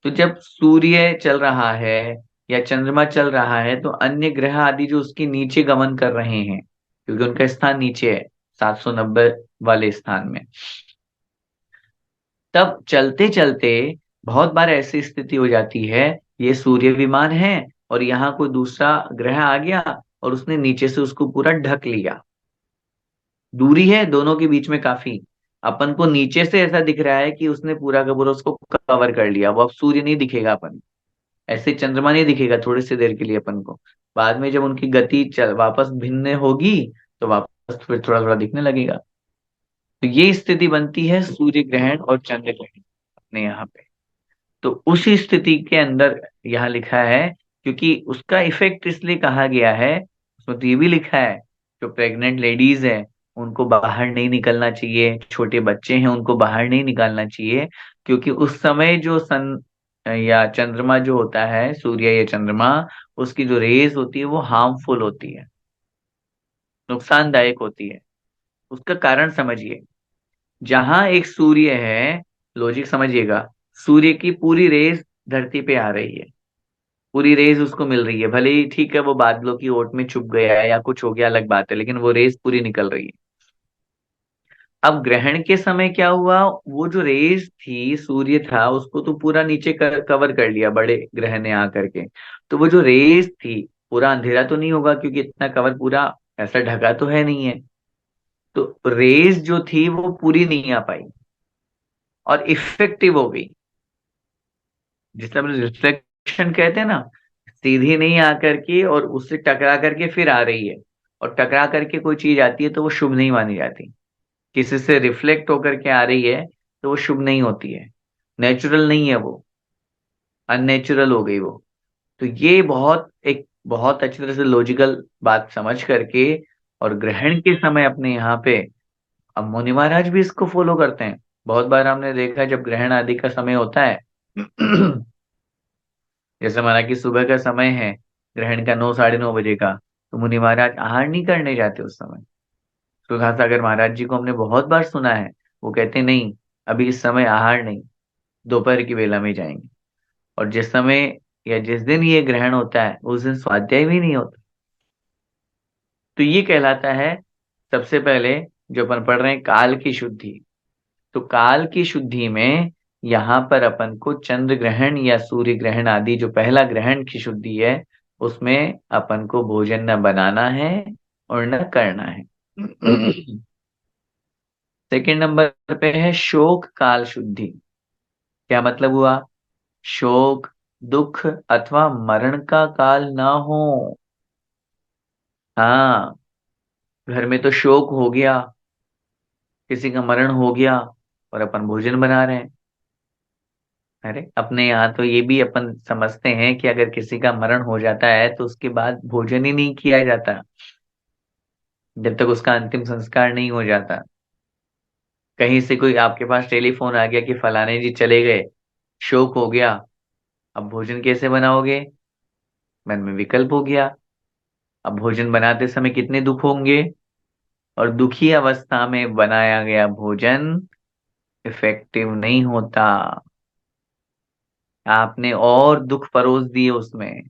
तो जब सूर्य चल रहा है या चंद्रमा चल रहा है तो अन्य ग्रह आदि जो उसके नीचे गमन कर रहे हैं, क्योंकि उनका स्थान नीचे है 790 वाले स्थान में। तब चलते चलते बहुत बार ऐसी स्थिति हो जाती है, ये सूर्य विमान है और यहाँ कोई दूसरा ग्रह आ गया और उसने नीचे से उसको पूरा ढक लिया। दूरी है दोनों के बीच में काफी, अपन को नीचे से ऐसा दिख रहा है कि उसने पूरा का पूरा उसको कवर कर लिया, वो अब सूर्य नहीं दिखेगा अपन, ऐसे चंद्रमा नहीं दिखेगा थोड़ी सी देर के लिए अपन को। बाद में जब उनकी गति चल वापस भिन्न होगी तो वापस फिर थोड़ा थोड़ा दिखने लगेगा। तो ये स्थिति बनती है सूर्य ग्रहण और चंद्र ग्रहण अपने यहाँ पे। तो उसी स्थिति के अंदर यहाँ लिखा है, क्योंकि उसका इफेक्ट इसलिए कहा गया है, उसमें तो ये भी लिखा है जो प्रेग्नेंट लेडीज है उनको बाहर नहीं निकलना चाहिए, छोटे बच्चे हैं उनको बाहर नहीं निकालना चाहिए, क्योंकि उस समय जो सन या चंद्रमा जो होता है, सूर्य या चंद्रमा, उसकी जो रेज होती है वो हार्मफुल होती है, नुकसानदायक होती है। उसका कारण समझिए। जहां एक सूर्य है, लॉजिक समझिएगा, सूर्य की पूरी रेस धरती पे आ रही है, पूरी रेस उसको मिल रही है, भले ही ठीक है वो बादलों की ओट में छुप गया है या कुछ हो गया अलग बात है, लेकिन वो रेस पूरी निकल रही है। अब ग्रहण के समय क्या हुआ, वो जो रेस थी, सूर्य था उसको तो पूरा नीचे कवर कर लिया बड़े ग्रह ने आकर के। तो वो जो रेस थी, पूरा अंधेरा तो नहीं होगा क्योंकि इतना कवर पूरा ऐसा ढका तो है नहीं है, तो रेस जो थी वो पूरी नहीं आ पाई और इफेक्टिव हो गई, जिसे हम रिफ्लेक्शन कहते हैं ना, सीधी नहीं आकर के और उससे टकरा करके फिर आ रही है। और टकरा करके कोई चीज आती है तो वो शुभ नहीं मानी जाती, किसी से रिफ्लेक्ट होकर के आ रही है तो वो शुभ नहीं होती है, नेचुरल नहीं है वो, अननेचुरल हो गई वो। तो ये बहुत अच्छी तरह से लॉजिकल बात समझ करके और ग्रहण के समय अपने यहाँ पे, अब मुनि महाराज भी इसको फॉलो करते हैं। बहुत बार हमने देखा है जब ग्रहण आदि का समय होता है जैसे माना कि सुबह का समय है ग्रहण का, 9 साढ़े 9 बजे का, तो मुनि महाराज आहार नहीं करने जाते उस समय। सुधा सागर महाराज जी को हमने बहुत बार सुना है, वो कहते नहीं, अभी इस समय आहार नहीं, दोपहर की वेला में जाएंगे। और जिस समय या जिस दिन ये ग्रहण होता है उस दिन स्वाध्याय भी नहीं होता। तो ये कहलाता है, सबसे पहले जो अपन पढ़ रहे हैं काल की शुद्धि। तो काल की शुद्धि में यहाँ पर अपन को चंद्र ग्रहण या सूर्य ग्रहण आदि जो पहला ग्रहण की शुद्धि है, उसमें अपन को भोजन न बनाना है और न करना है। सेकंड नंबर पे है शोक काल शुद्धि। क्या मतलब हुआ? शोक, दुख अथवा मरण का काल ना हो। हाँ, घर में तो शोक हो गया, किसी का मरण हो गया और अपन भोजन बना रहे हैं। अरे अपने यहाँ तो ये भी अपन समझते हैं कि अगर किसी का मरण हो जाता है तो उसके बाद भोजन ही नहीं किया जाता जब तक उसका अंतिम संस्कार नहीं हो जाता। कहीं से कोई आपके पास टेलीफोन आ गया कि फलाने जी चले गए, शोक हो गया, अब भोजन कैसे बनाओगे? मन में विकल्प हो गया। अब भोजन बनाते समय कितने दुख होंगे, और दुखी अवस्था में बनाया गया भोजन इफेक्टिव नहीं होता, आपने और दुख परोस दिए उसमें,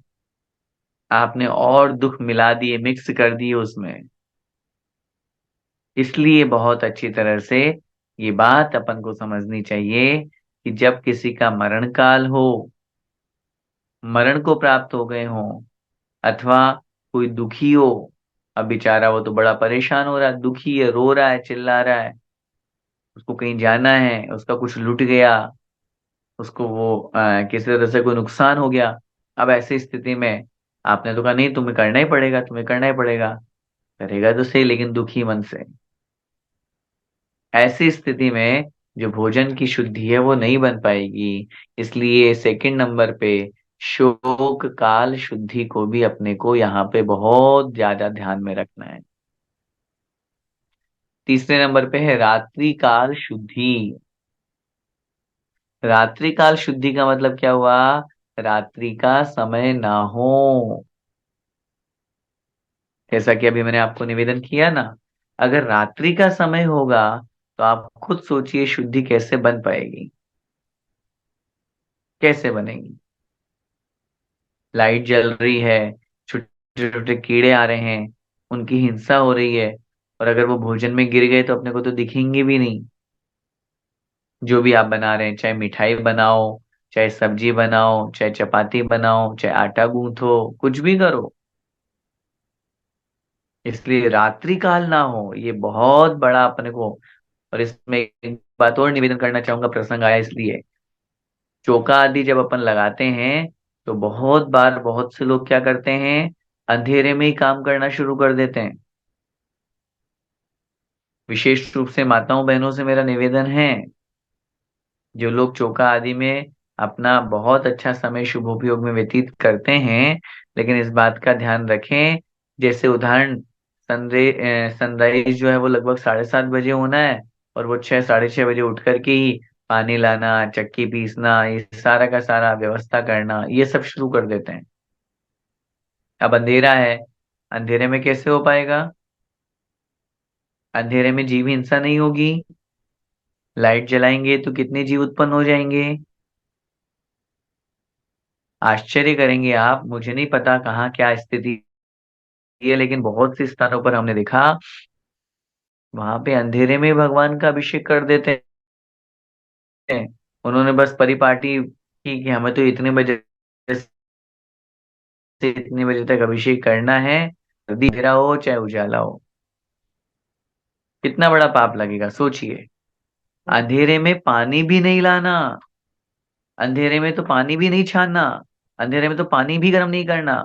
आपने और दुख मिला दिए, मिक्स कर दिए उसमें। इसलिए बहुत अच्छी तरह से ये बात अपन को समझनी चाहिए कि जब किसी का मरण काल हो, मरण को प्राप्त हो गए हों, अथवा कोई दुखी हो, अब बेचारा वो तो बड़ा परेशान हो रहा है, दुखी है, रो रहा है, चिल्ला रहा है, उसको कहीं जाना है, उसका कुछ लुट गया, उसको वो किसी तरह से कोई नुकसान हो गया। अब ऐसी स्थिति में आपने तो कहा नहीं, तुम्हें करना ही पड़ेगा, तुम्हें करना ही पड़ेगा, करेगा तो सही लेकिन दुखी मन से। ऐसी स्थिति में जो भोजन की शुद्धि है वो नहीं बन पाएगी। इसलिए सेकंड नंबर पे शोक काल शुद्धि को भी अपने को यहाँ पे बहुत ज्यादा ध्यान में रखना है। तीसरे नंबर पे है रात्रि काल शुद्धि। रात्रि काल शुद्धि का मतलब क्या हुआ? रात्रि का समय ना हो। जैसा कि अभी मैंने आपको निवेदन किया ना, अगर रात्रि का समय होगा तो आप खुद सोचिए शुद्धि कैसे बन पाएगी, कैसे बनेगी। लाइट जल रही है, छोटे छोटे कीड़े आ रहे हैं, उनकी हिंसा हो रही है, और अगर वो भोजन में गिर गए तो अपने को तो दिखेंगे भी नहीं। जो भी आप बना रहे हैं, चाहे मिठाई बनाओ, चाहे सब्जी बनाओ, चाहे चपाती बनाओ, चाहे आटा गूंथो, कुछ भी करो, इसलिए रात्रि काल ना हो, ये बहुत बड़ा अपने को। और इसमें एक बात और निवेदन करना चाहूंगा, प्रसंग आया इसलिए, चौका आदि जब अपन लगाते हैं तो बहुत बार बहुत से लोग क्या करते हैं, अंधेरे में ही काम करना शुरू कर देते हैं। विशेष रूप से माताओं बहनों से मेरा निवेदन है, जो लोग चौका आदि में अपना बहुत अच्छा समय शुभोपयोग में व्यतीत करते हैं, लेकिन इस बात का ध्यान रखें, जैसे उदाहरण, सनराइज जो है वो लगभग 7:30 बजे होना है, और वो 6, 6:30 बजे उठ करके ही पानी लाना, चक्की पीसना, ये सारा का सारा व्यवस्था करना, ये सब शुरू कर देते हैं। अब अंधेरा है, अंधेरे में कैसे हो पाएगा? अंधेरे में जीव हिंसा नहीं होगी। लाइट जलाएंगे तो कितने जीव उत्पन्न हो जाएंगे? आश्चर्य करेंगे आप, मुझे नहीं पता कहाँ क्या स्थिति है, लेकिन बहुत से स्थानों पर हमने देखा, वहां पे अंधेरे में भगवान का अभिषेक कर देते हैं। उन्होंने बस परिपाटी की कि हमें तो इतने बजे से इतने बजे तक अभिषेक करना है, यदि अंधेरा हो चाहे उजाला हो। कितना बड़ा पाप लगेगा सोचिए। अंधेरे में पानी भी नहीं लाना, अंधेरे में तो पानी भी नहीं छानना, अंधेरे में तो पानी भी गर्म नहीं करना,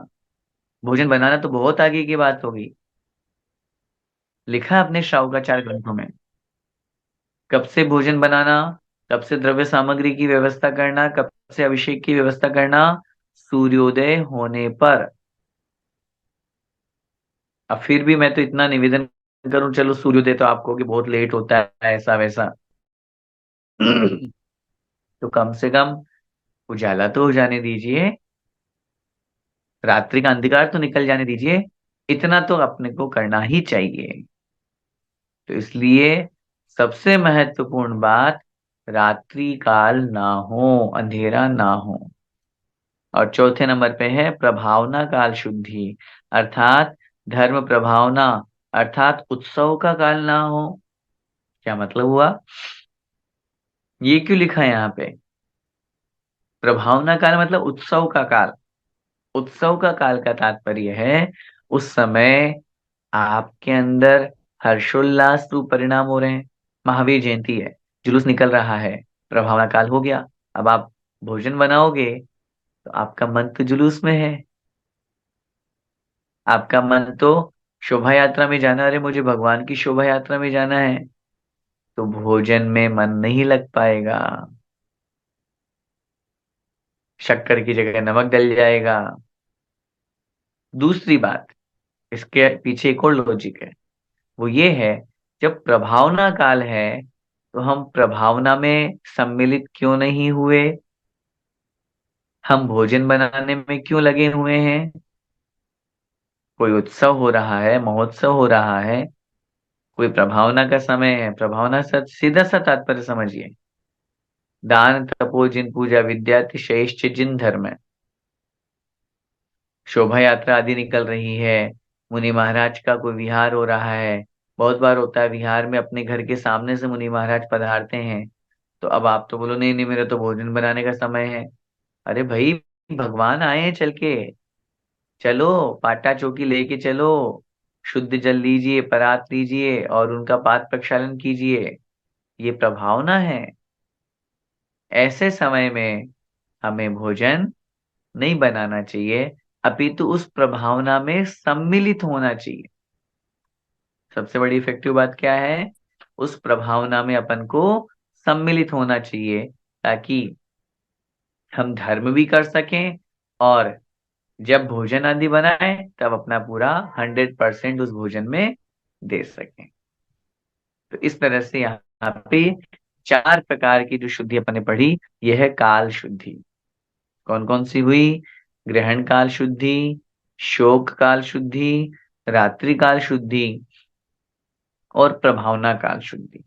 भोजन बनाना तो बहुत आगे की बात होगी। लिखा है अपने श्रावकाचार ग्रंथों में। कब से भोजन बनाना, कब से द्रव्य सामग्री की व्यवस्था करना, कब से अभिषेक की व्यवस्था करना? सूर्योदय होने पर। अब फिर भी मैं तो इतना निवेदन करूं, चलो सूर्योदय तो आपको कि बहुत लेट होता है ऐसा वैसा, तो कम से कम उजाला तो हो जाने दीजिए, रात्रि का अंधकार तो निकल जाने दीजिए। इतना तो अपने को करना ही चाहिए। तो इसलिए सबसे महत्वपूर्ण बात, रात्रि काल ना हो, अंधेरा ना हो। और चौथे नंबर पे है प्रभावना काल शुद्धि, अर्थात धर्म प्रभावना, अर्थात उत्सव का काल ना हो। क्या मतलब हुआ? ये क्यों लिखा है यहाँ पे? प्रभावना काल मतलब उत्सव का काल। उत्सव का काल का तात्पर्य है उस समय आपके अंदर हर्षोल्लास रूप परिणाम हो रहे हैं। महावीर जयंती है, जुलूस निकल रहा है, प्रभावना काल हो गया। अब आप भोजन बनाओगे तो आपका मन तो जुलूस में है, आपका मन तो शोभा यात्रा में जाना, अरे मुझे भगवान की शोभा यात्रा में जाना है, तो भोजन में मन नहीं लग पाएगा, शक्कर की जगह नमक डल जाएगा। दूसरी बात, इसके पीछे एक और लॉजिक है, वो ये है, जब प्रभावना काल है तो हम प्रभावना में सम्मिलित क्यों नहीं हुए? हम भोजन बनाने में क्यों लगे हुए हैं? कोई उत्सव हो रहा है, महोत्सव हो रहा है, कोई प्रभावना का समय है, प्रभावना सा सीधा सा तात्पर्य समझिए, दान तपो जिन पूजा विद्याति श्रेष्ठ जिन धर्म है। शोभा यात्रा आदि निकल रही है, मुनि महाराज का कोई विहार हो रहा है, बहुत बार होता है विहार में अपने घर के सामने से मुनि महाराज पधारते हैं, तो अब आप तो बोलो नहीं नहीं मेरा तो भोजन बनाने का समय है। अरे भाई, भगवान आए हैं चल के, चलो पाटा चौकी लेके चलो, शुद्ध जल लीजिए, परात लीजिए और उनका पाद प्रक्षालन कीजिए। ये प्रभावना है। ऐसे समय में हमें भोजन नहीं बनाना चाहिए, अपितु उस प्रभावना में सम्मिलित होना चाहिए। सबसे बड़ी इफेक्टिव बात क्या है? उस प्रभावना में अपन को सम्मिलित होना चाहिए, ताकि हम धर्म भी कर सकें, और जब भोजन आदि बनाए तब अपना पूरा 100% उस भोजन में दे सकें। तो इस तरह से यहाँ पे 4 प्रकार की जो शुद्धि अपन ने पढ़ी, यह है काल शुद्धि। कौन कौन सी हुई? ग्रहण काल शुद्धि, शोक काल शुद्धि, रात्रि काल शुद्धि और प्रभावना काल शुद्धि।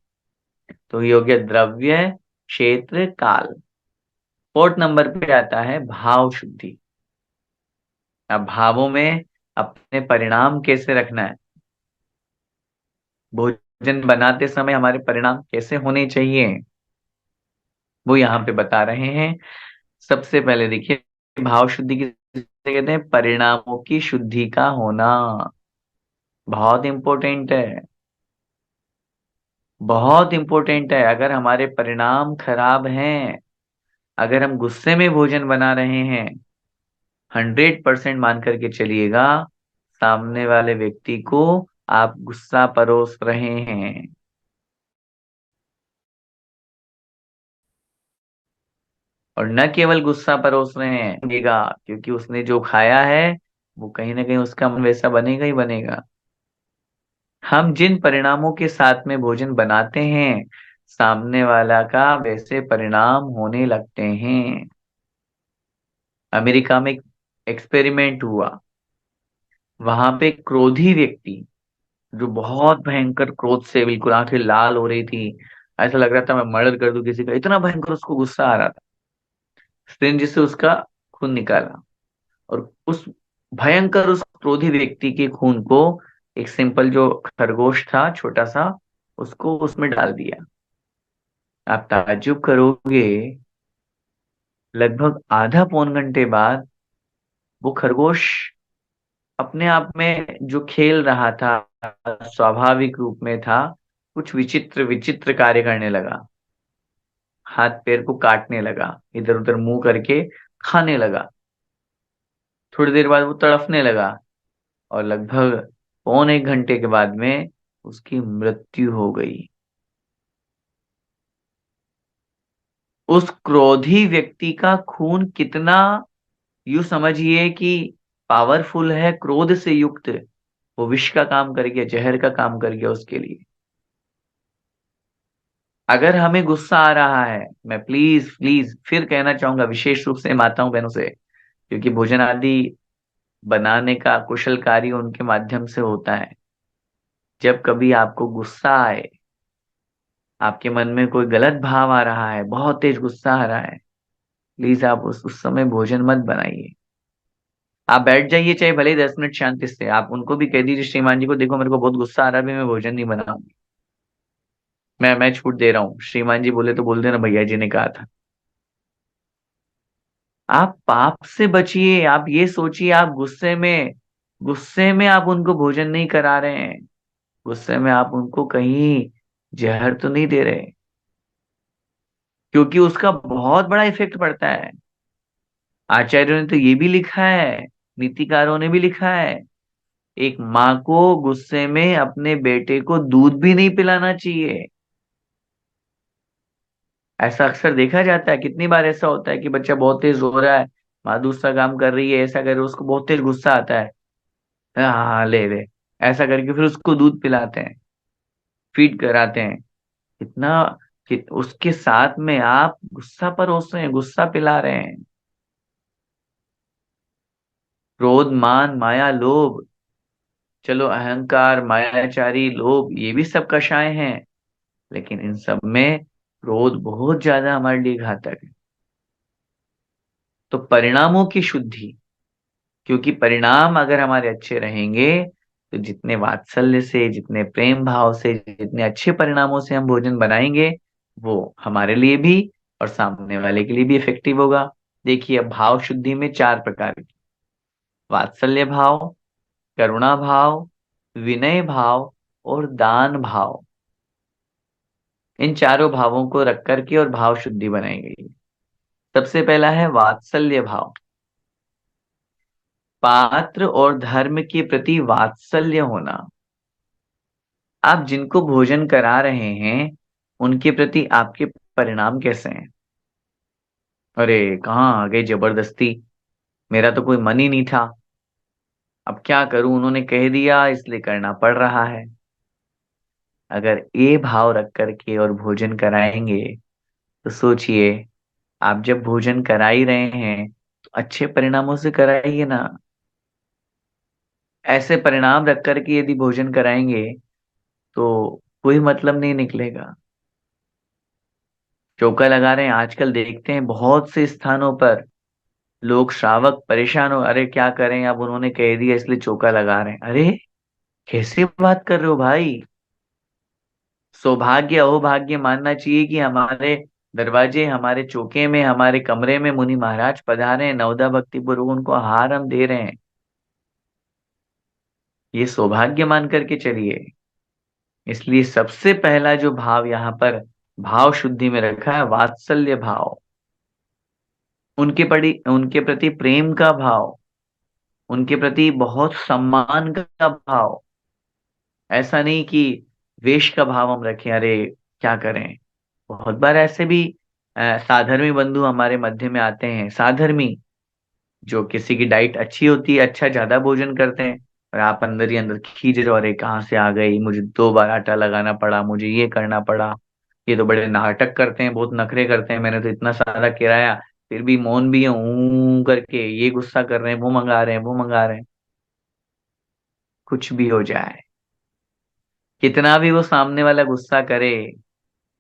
तो योग्य द्रव्य, क्षेत्र, काल। 4 नंबर पे आता है भाव शुद्धि। अब भावों में अपने परिणाम कैसे रखना है, भोजन बनाते समय हमारे परिणाम कैसे होने चाहिए, वो यहाँ पे बता रहे हैं। सबसे पहले देखिए, भाव शुद्धि किसे कहते हैं? परिणामों की शुद्धि का होना। बहुत इंपॉर्टेंट है, बहुत इंपॉर्टेंट है। अगर हमारे परिणाम खराब हैं, अगर हम गुस्से में भोजन बना रहे हैं, 100% मान करके चलिएगा, सामने वाले व्यक्ति को आप गुस्सा परोस रहे हैं। और न केवल गुस्सा परोस रहे हैं, बनेगा, क्योंकि उसने जो खाया है वो कहीं ना कहीं उसका मन वैसा बनेगा ही बनेगा। हम जिन परिणामों के साथ में भोजन बनाते हैं, सामने वाला का वैसे परिणाम होने लगते हैं। अमेरिका में एक एक्सपेरिमेंट हुआ। वहां पे एक क्रोधी व्यक्ति, जो बहुत भयंकर क्रोध से बिल्कुल आंखें लाल हो रही थी, ऐसा लग रहा था मैं मर्डर कर दूं किसी का, इतना भयंकर उसको गुस्सा आ रहा था। सिरिंज से उसका खून निकाला और उस भयंकर उस क्रोधी व्यक्ति के खून को एक सिंपल जो खरगोश था छोटा सा, उसको उसमें डाल दिया। आप ताज्जुब करोगे, लगभग आधा पौन घंटे बाद वो खरगोश अपने आप में जो खेल रहा था, स्वाभाविक रूप में था, कुछ विचित्र विचित्र कार्य करने लगा। हाथ पैर को काटने लगा, इधर उधर मुंह करके खाने लगा। थोड़ी देर बाद वो तड़फने लगा, और लगभग पौन 1 घंटे के बाद में उसकी मृत्यु हो गई। उस क्रोधी व्यक्ति का खून कितना, यूं समझिए कि पावरफुल है, क्रोध से युक्त, वो विष का काम कर गया, जहर का काम कर गया उसके लिए। अगर हमें गुस्सा आ रहा है, मैं प्लीज प्लीज फिर कहना चाहूंगा, विशेष रूप से माताओं बहनों से, क्योंकि भोजन आदि बनाने का कुशल कार्य उनके माध्यम से होता है। जब कभी आपको गुस्सा आए, आपके मन में कोई गलत भाव आ रहा है, बहुत तेज गुस्सा आ रहा है, प्लीज आप उस समय भोजन मत बनाइए। आप बैठ जाइए, चाहे भले ही 10 मिनट शांति से, आप उनको भी कह दीजिए श्रीमान जी को, देखो मेरे को बहुत गुस्सा आ रहा है, अभी मैं भोजन नहीं बनाऊंगी, मैं छूट दे रहा हूँ। श्रीमान जी बोले तो बोल देना भैया जी ने कहा था। आप पाप से बचिए। आप ये सोचिए, आप गुस्से में आप उनको भोजन नहीं करा रहे हैं, गुस्से में आप उनको कहीं जहर तो नहीं दे रहे, क्योंकि उसका बहुत बड़ा इफेक्ट पड़ता है। आचार्यों ने तो ये भी लिखा है, नीतिकारों ने भी लिखा है, एक माँ को गुस्से में अपने बेटे को दूध भी नहीं पिलाना चाहिए। ऐसा अक्सर देखा जाता है, कितनी बार ऐसा होता है कि बच्चा बहुत तेज रो रहा है, माँ दूसरा काम कर रही है, ऐसा कर रही है, उसको बहुत तेज गुस्सा आता है, हाँ हाँ ले ले, ऐसा करके फिर उसको दूध पिलाते हैं, फीड कराते हैं। इतना कि उसके साथ में आप गुस्सा परोस रहे हैं, गुस्सा पिला रहे हैं। क्रोध, मान, माया, लोभ, चलो अहंकार, मायाचारी, लोभ, ये भी सब कषाय हैं, लेकिन इन सब में क्रोध बहुत ज्यादा हमारे लिए घातक है। तो परिणामों की शुद्धि, क्योंकि परिणाम अगर हमारे अच्छे रहेंगे, तो जितने वात्सल्य से, जितने प्रेम भाव से, जितने अच्छे परिणामों से हम भोजन बनाएंगे, वो हमारे लिए भी और सामने वाले के लिए भी इफेक्टिव होगा। देखिए, अब भाव शुद्धि में चार प्रकार की: वात्सल्य भाव, करुणा भाव, विनय भाव और दान भाव। इन चारों भावों को रख करके और भाव शुद्धि बनाई गई है। सबसे पहला है वात्सल्य भाव। पात्र और धर्म के प्रति वात्सल्य होना। आप जिनको भोजन करा रहे हैं, उनके प्रति आपके परिणाम कैसे हैं? अरे, कहाँ आ गए जबरदस्ती, मेरा तो कोई मन ही नहीं था, अब क्या करूं, उन्होंने कह दिया इसलिए करना पड़ रहा है। अगर ये भाव रख करके और भोजन कराएंगे, तो सोचिए, आप जब भोजन करा ही रहे हैं तो अच्छे परिणामों से कराइए ना। ऐसे परिणाम रख करके यदि भोजन कराएंगे तो कोई मतलब नहीं निकलेगा। चौका लगा रहे हैं, आजकल देखते हैं बहुत से स्थानों पर लोग, श्रावक परेशान हो, अरे क्या करें, अब उन्होंने कह दिया इसलिए चौका लगा रहे हैं। अरे, कैसे बात कर रहे हो भाई? सौभाग्य अहोभाग्य मानना चाहिए कि हमारे दरवाजे, हमारे चौके में, हमारे कमरे में मुनि महाराज पधारे हैं, नवदा भक्ति पूर्वक उनको आहार हम दे रहे हैं। ये सौभाग्य मान करके चलिए। इसलिए सबसे पहला जो भाव यहाँ पर भाव शुद्धि में रखा है, वात्सल्य भाव। उनके प्रति प्रेम का भाव, उनके प्रति बहुत सम्मान का भाव। ऐसा नहीं कि द्वेष का भाव हम रखें, अरे क्या करें। बहुत बार ऐसे भी साधर्मी बंधु हमारे मध्य में आते हैं, साधर्मी जो किसी की डाइट अच्छी होती है, अच्छा ज्यादा भोजन करते हैं, और आप अंदर ही अंदर खींच रहे हो, अरे कहाँ से आ गई, मुझे 2 बार आटा लगाना पड़ा, मुझे ये करना पड़ा। ये तो बड़े नाटक करते हैं, बहुत नखरे करते हैं, मैंने तो इतना सारा किराया, फिर भी मौन भी है, ऊ करके ये गुस्सा कर रहे हैं, वो मंगा रहे हैं, वो मंगा रहे हैं। कुछ भी हो जाए, कितना भी वो सामने वाला गुस्सा करे,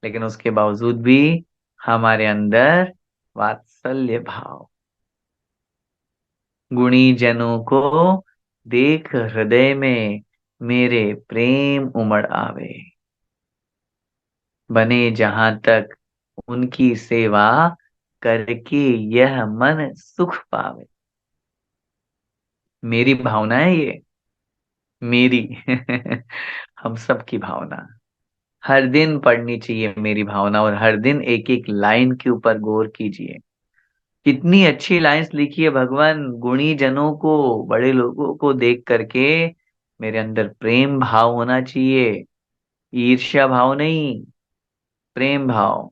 लेकिन उसके बावजूद भी हमारे अंदर वात्सल्य भाव, गुणी जनों को देख हृदय में मेरे प्रेम उमड़ आवे, बने जहां तक उनकी सेवा करके यह मन सुख पावे। मेरी भावना है ये, मेरी हम सब की भावना। हर दिन पढ़नी चाहिए मेरी भावना, और हर दिन एक एक लाइन के ऊपर गौर कीजिए। कितनी अच्छी लाइंस लिखी है भगवान, गुणी जनों को, बड़े लोगों को देख करके मेरे अंदर प्रेम भाव होना चाहिए, ईर्ष्या भाव नहीं, प्रेम भाव।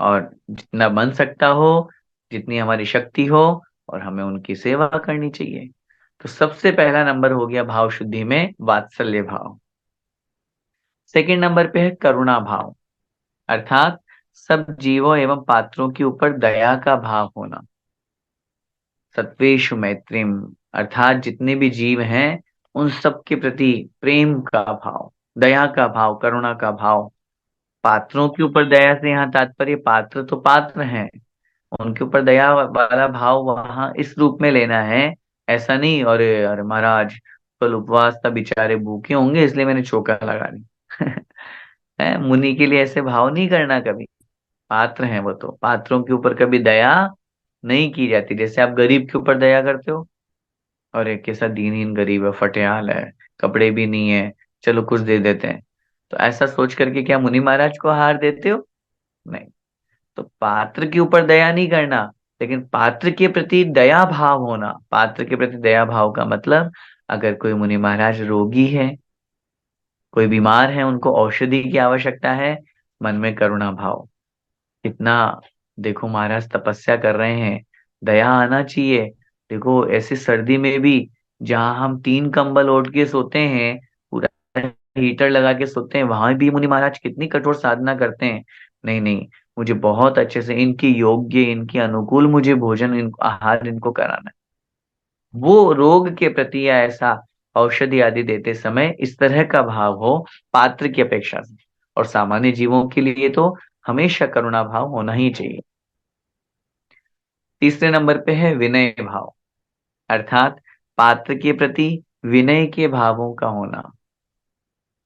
और जितना बन सकता हो, जितनी हमारी शक्ति हो, और हमें उनकी सेवा करनी चाहिए। तो सबसे पहला नंबर हो गया भाव शुद्धि में वात्सल्य भाव। सेकंड नंबर पे है करुणा भाव, अर्थात सब जीवों एवं पात्रों के ऊपर दया का भाव होना। सत्वेषु मैत्रीम, अर्थात जितने भी जीव हैं उन सब के प्रति प्रेम का भाव, दया का भाव, करुणा का भाव। पात्रों के ऊपर दया से यहाँ तात्पर्य, पात्र तो पात्र हैं, उनके ऊपर दया वाला भाव वहां इस रूप में लेना है। ऐसा नहीं, अरे अरे महाराज, कल उपवास था, बेचारे भूखे होंगे इसलिए मैंने चौका लगा दी। है, मुनि के लिए ऐसे भाव नहीं करना कभी। पात्र हैं वो, तो पात्रों के ऊपर कभी दया नहीं की जाती। जैसे आप गरीब के ऊपर दया करते हो, और एक कैसा दीनहीन गरीब है, फटेहाल है, कपड़े भी नहीं है, चलो कुछ दे देते हैं, तो ऐसा सोच करके क्या मुनि महाराज को हार देते हो? नहीं। तो पात्र के ऊपर दया नहीं करना, लेकिन पात्र के प्रति दया भाव होना। पात्र के प्रति दया भाव का मतलब, अगर कोई मुनि महाराज रोगी है, कोई बीमार है, उनको औषधि की आवश्यकता है, मन में करुणा भाव। कितना, देखो महाराज तपस्या कर रहे हैं, दया आना चाहिए। देखो ऐसे सर्दी में भी, जहां हम 3 कंबल ओढ़ के सोते हैं, पूरा हीटर लगा के सोते हैं, वहां भी मुनि महाराज कितनी कठोर साधना करते हैं। नहीं नहीं, मुझे बहुत अच्छे से इनकी योग्य, इनके अनुकूल मुझे भोजन, इनको आहार इनको कराना है। वो रोग के प्रति या ऐसा औषधि आदि देते समय इस तरह का भाव हो, पात्र की अपेक्षा से। और सामान्य जीवों के लिए तो हमेशा करुणा भाव होना ही चाहिए। तीसरे नंबर पे है विनय भाव, अर्थात पात्र के प्रति विनय के भावों का होना,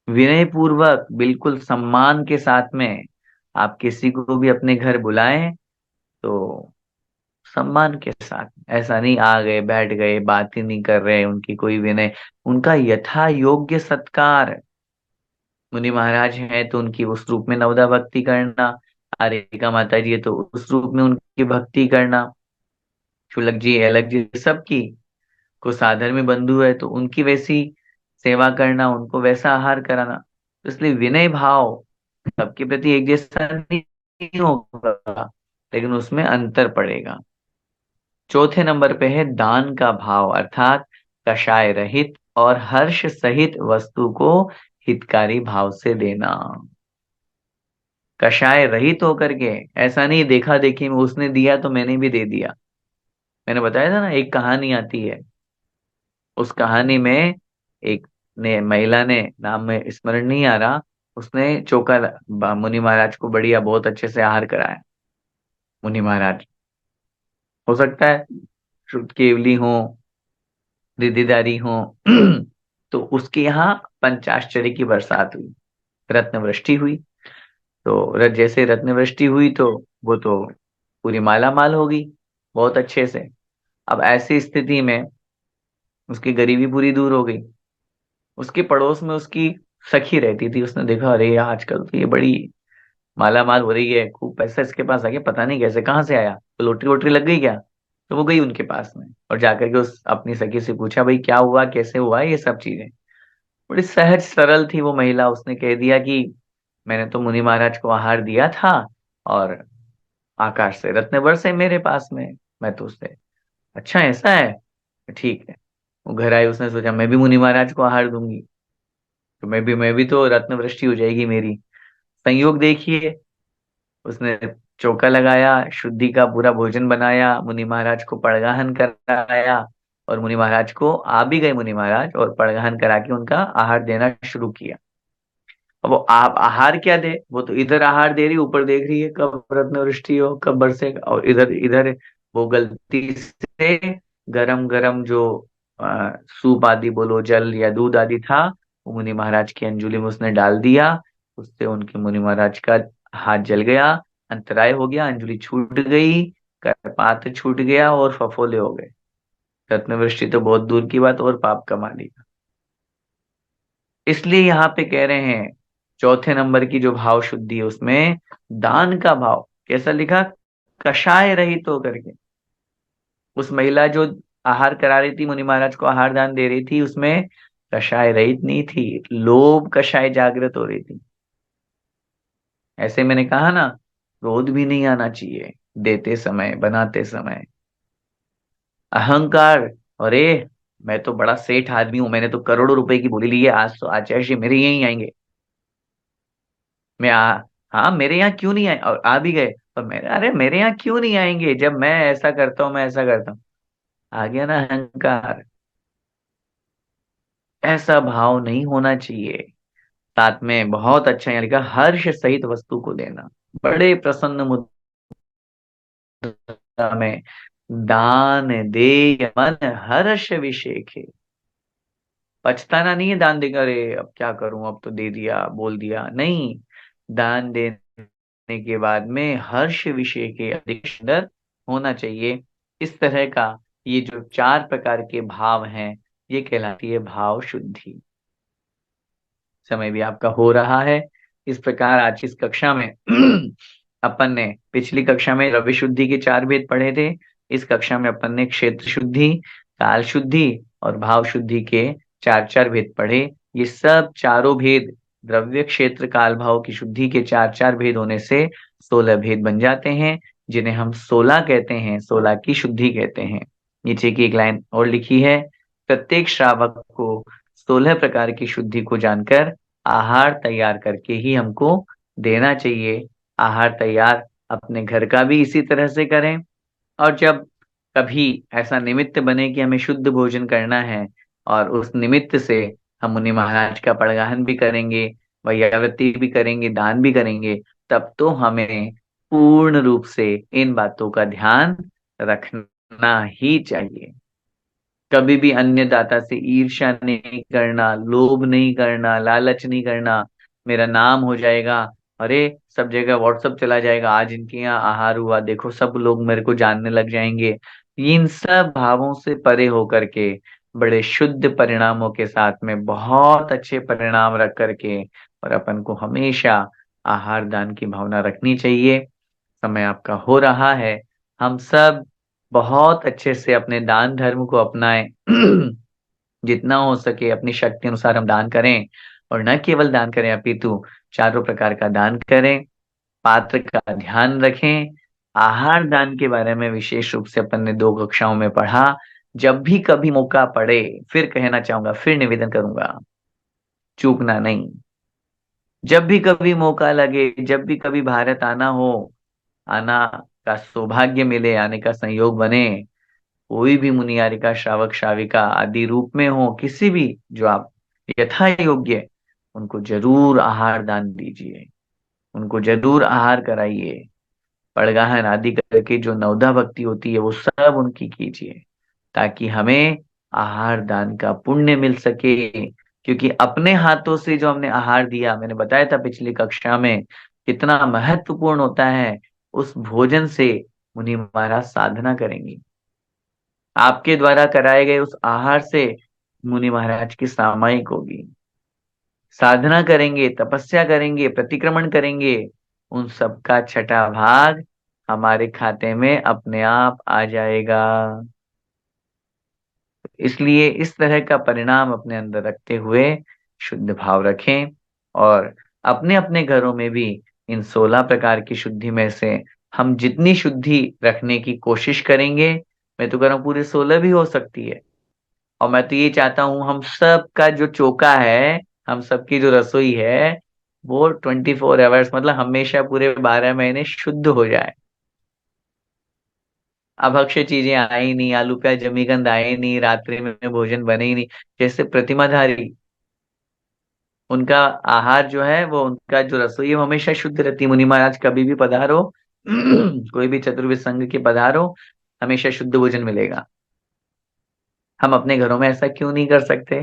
विनय पूर्वक बिल्कुल सम्मान के साथ में आप किसी को भी अपने घर बुलाएं तो सम्मान के साथ, ऐसा नहीं आ गए बैठ गए बात ही नहीं कर रहे, उनकी कोई विनय, उनका यथा योग्य सत्कार। मुनि महाराज हैं तो उनकी उस रूप में नवदा भक्ति करना, आर्यिका माता जी है तो उस रूप में उनकी भक्ति करना, शुलक जी अलग जी सबकी, को साधर में बंधु है तो उनकी वैसी सेवा करना, उनको वैसा आहार कराना। तो इसलिए विनय भाव सबके प्रति एक जैसा नहीं होगा, लेकिन उसमें अंतर पड़ेगा। चौथे नंबर पे है दान का भाव, अर्थात कषाय रहित और हर्ष सहित वस्तु को हितकारी भाव से देना। कषाय रहित होकर के, ऐसा नहीं देखा देखी में उसने दिया तो मैंने भी दे दिया। मैंने बताया था ना, एक कहानी आती है, उस कहानी में एक ने महिला ने, नाम में स्मरण नहीं आ रहा, उसने चोका मुनि महाराज को बढ़िया बहुत अच्छे से आहार कराया। मुनि महाराज, हो सकता है शुद्ध केवली हो, रिद्धिदारी हो तो उसके यहाँ पंचाश्चर्य की बरसात हुई, रत्न वृष्टि हुई। तो जैसे रत्न वृष्टि हुई तो वो तो पूरी माला माल हो गई बहुत अच्छे से। अब ऐसी स्थिति में उसकी गरीबी पूरी दूर हो गई। उसके पड़ोस में उसकी सखी रहती थी, उसने देखा अरे यार आजकल तो ये बड़ी माला माल हो रही है, खूब पैसा इसके पास आ गया, पता नहीं कैसे कहाँ से आया, तो लॉटरी वोटरी लग गई क्या। तो वो गई उनके पास में और जाकर के उस अपनी सखी से पूछा भाई क्या हुआ कैसे हुआ ये सब चीजें। बड़ी सहज सरल थी वो महिला, उसने कह दिया कि मैंने तो मुनि महाराज को आहार दिया था और आकाश से रत्न बरसे मेरे पास में, मैं तो उससे, अच्छा ऐसा है, ठीक है। वो घर आई, उसने सोचा मैं भी मुनि महाराज को आहार दूंगी, तो मैं भी तो रत्न वृष्टि हो जाएगी मेरी। संयोग देखिए, उसने चौका लगाया, शुद्धि का पूरा भोजन बनाया, मुनि महाराज को पड़गाहन कराया, और मुनि महाराज को आ भी गए मुनि महाराज और पड़गाहन करा के उनका आहार देना शुरू किया। अब वो आप आहार क्या दे, वो तो इधर आहार दे रही, ऊपर देख रही है कब रत्न वृष्टि हो कब बरसे, और इधर इधर वो गलती से गरम गरम जो सूप आदि बोलो, जल या दूध आदि था, वो मुनि महाराज की अंजुली में उसने डाल दिया। उससे उनके मुनि महाराज का हाथ जल गया, अंतराय हो गया, अंजुली छूट गई, करपात्र छूट गया और फफोले हो गए। रत्न वृष्टि तो बहुत दूर की बात, और पाप कमा लिया। इसलिए यहाँ पे कह रहे हैं चौथे नंबर की जो भाव शुद्धि है उसमें दान का भाव कैसा लिखा, कषाय रहित होकर के। उस महिला जो आहार करा रही थी, मुनि महाराज को आहार दान दे रही थी, उसमें कषाय रहित नहीं थी, लोभ कषाय जागृत हो रही थी। ऐसे मैंने कहा ना, क्रोध भी नहीं आना चाहिए देते समय बनाते समय। अहंकार, अरे मैं तो बड़ा सेठ आदमी हूं, मैंने तो करोड़ों रुपए की बोली ली है, आज तो आचार्य मेरे यहीं आएंगे, मैं हाँ मेरे यहाँ क्यों नहीं आए, और आ भी गए, और मेरे अरे मेरे यहाँ क्यों नहीं आएंगे जब मैं ऐसा करता हूँ मैं ऐसा करता हूँ। आ गया ना अहंकार। ऐसा भाव नहीं होना चाहिए। साथ में बहुत अच्छा यहाँ लिखा, हर्ष सहित वस्तु को देना, बड़े प्रसन्न मुद्रा में दान दे मन हर्ष विषेखे। पछताना नहीं है दान देकर, अरे अब क्या करूं, अब तो दे दिया बोल दिया, नहीं। दान देने के बाद में हर्ष विषय के अधिक सुंदर होना चाहिए। इस तरह का ये जो चार प्रकार के भाव हैं, ये कहलाती है भाव शुद्धि। समय भी आपका हो रहा है। इस प्रकार आज की इस कक्षा में अपन ने पिछली कक्षा में रवि शुद्धि के चार भेद पढ़े थे। इस कक्षा में अपन ने क्षेत्र शुद्धि, काल शुद्धि और भाव शुद्धि के चार चार भेद पढ़े। ये सब चारों भेद द्रव्य क्षेत्र काल भाव की शुद्धि के चार चार भेद होने से 16 भेद बन जाते हैं, जिन्हें हम 16 कहते हैं, 16 की शुद्धि कहते हैं। नीचे की एक लाइन और लिखी है, प्रत्येक श्रावक को 16 प्रकार की शुद्धि को जानकर आहार तैयार करके ही हमको देना चाहिए। आहार तैयार अपने घर का भी इसी तरह से करें, और जब कभी ऐसा निमित्त बने कि हमें शुद्ध भोजन करना है और उस निमित्त से हम मुनि महाराज का पड़गाहन भी करेंगे, वैयावृत्ति भी करेंगे, दान भी करेंगे, तब तो हमें पूर्ण रूप से इन बातों का ध्यान रखना ही चाहिए। कभी भी अन्नदाता से ईर्ष्या नहीं करना, लोभ नहीं करना, लालच नहीं करना। मेरा नाम हो जाएगा, अरे सब जगह व्हाट्सअप चला जाएगा, आज इनके यहाँ आहार हुआ, देखो सब लोग मेरे को जानने लग जाएंगे। इन सब भावों से परे होकर के बड़े शुद्ध परिणामों के साथ में बहुत अच्छे परिणाम रख करके, और अपन को हमेशा आहार दान की भावना रखनी चाहिए। समय आपका हो रहा है, हम सब बहुत अच्छे से अपने दान धर्म को अपनाएं। जितना हो सके अपनी शक्ति अनुसार हम दान करें, और न केवल दान करें अपितु चारों प्रकार का दान करें। पात्र का ध्यान रखें। आहार दान के बारे में विशेष रूप से अपन ने 2 कक्षाओं में पढ़ा। जब भी कभी मौका पड़े, फिर कहना चाहूंगा, फिर निवेदन करूंगा, चूकना नहीं। जब भी कभी मौका लगे, जब भी कभी भारत आना हो, आना का सौभाग्य मिले, आने का संयोग बने, कोई भी मुनियारिका श्रावक श्राविका आदि रूप में हो, किसी भी जो आप यथा योग्य, उनको जरूर आहार दान दीजिए, उनको जरूर आहार कराइए। पड़गाहन आदि करके जो नवधा भक्ति होती है वो सब उनकी कीजिए, ताकि हमें आहार दान का पुण्य मिल सके। क्योंकि अपने हाथों से जो हमने आहार दिया, मैंने बताया था पिछली कक्षा में, कितना महत्वपूर्ण होता है। उस भोजन से मुनि महाराज साधना करेंगे, आपके द्वारा कराए गए उस आहार से मुनि महाराज की सामायिक होगी, साधना करेंगे, तपस्या करेंगे, प्रतिक्रमण करेंगे, उन सब का छठा भाग हमारे खाते में अपने आप आ जाएगा। इसलिए इस तरह का परिणाम अपने अंदर रखते हुए शुद्ध भाव रखें, और अपने अपने घरों में भी इन 16 प्रकार की शुद्धि में से हम जितनी शुद्धि रखने की कोशिश करेंगे, मैं तो कह रहा हूँ पूरे 16 भी हो सकती है। और मैं तो ये चाहता हूँ हम सब का जो चोका है, हम सबकी जो रसोई है, वो 24 आवर्स मतलब हमेशा पूरे 12 महीने शुद्ध हो जाए। अभक्ष्य चीजें आए ही नहीं, आलू प्याज जमीगंध आए ही नहीं, रात्रि में भोजन बने ही नहीं। जैसे प्रतिमाधारी, उनका आहार जो है, वो उनका जो रसोई है वो हमेशा शुद्ध रहती है। मुनि महाराज कभी भी पधारो, कोई भी चतुर्विद संघ के पधारो, हमेशा शुद्ध भोजन मिलेगा। हम अपने घरों में ऐसा क्यों नहीं कर सकते?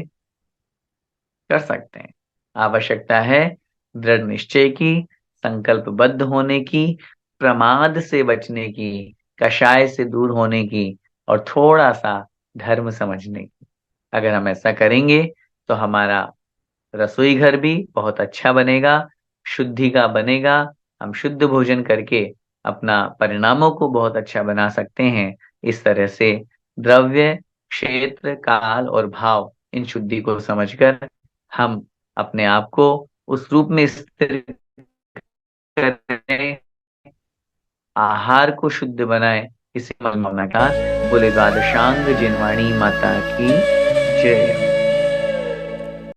कर सकते हैं। आवश्यकता है दृढ़ निश्चय की, संकल्पबद्ध होने की, प्रमाद से बचने की, कषाय से दूर होने की, और थोड़ा सा धर्म समझने की। अगर हम ऐसा करेंगे तो हमारा रसोई घर भी बहुत अच्छा बनेगा, शुद्धि का बनेगा। हम शुद्ध भोजन करके अपना परिणामों को बहुत अच्छा बना सकते हैं। इस तरह से द्रव्य, क्षेत्र, काल और भाव, इन शुद्धि को समझकर हम अपने आप को उस रूप में स्थिर करें, आहार को शुद्ध बनाएं। इसी मनोकामना का बोले द्वादशांग जिनवाणी माता की जय।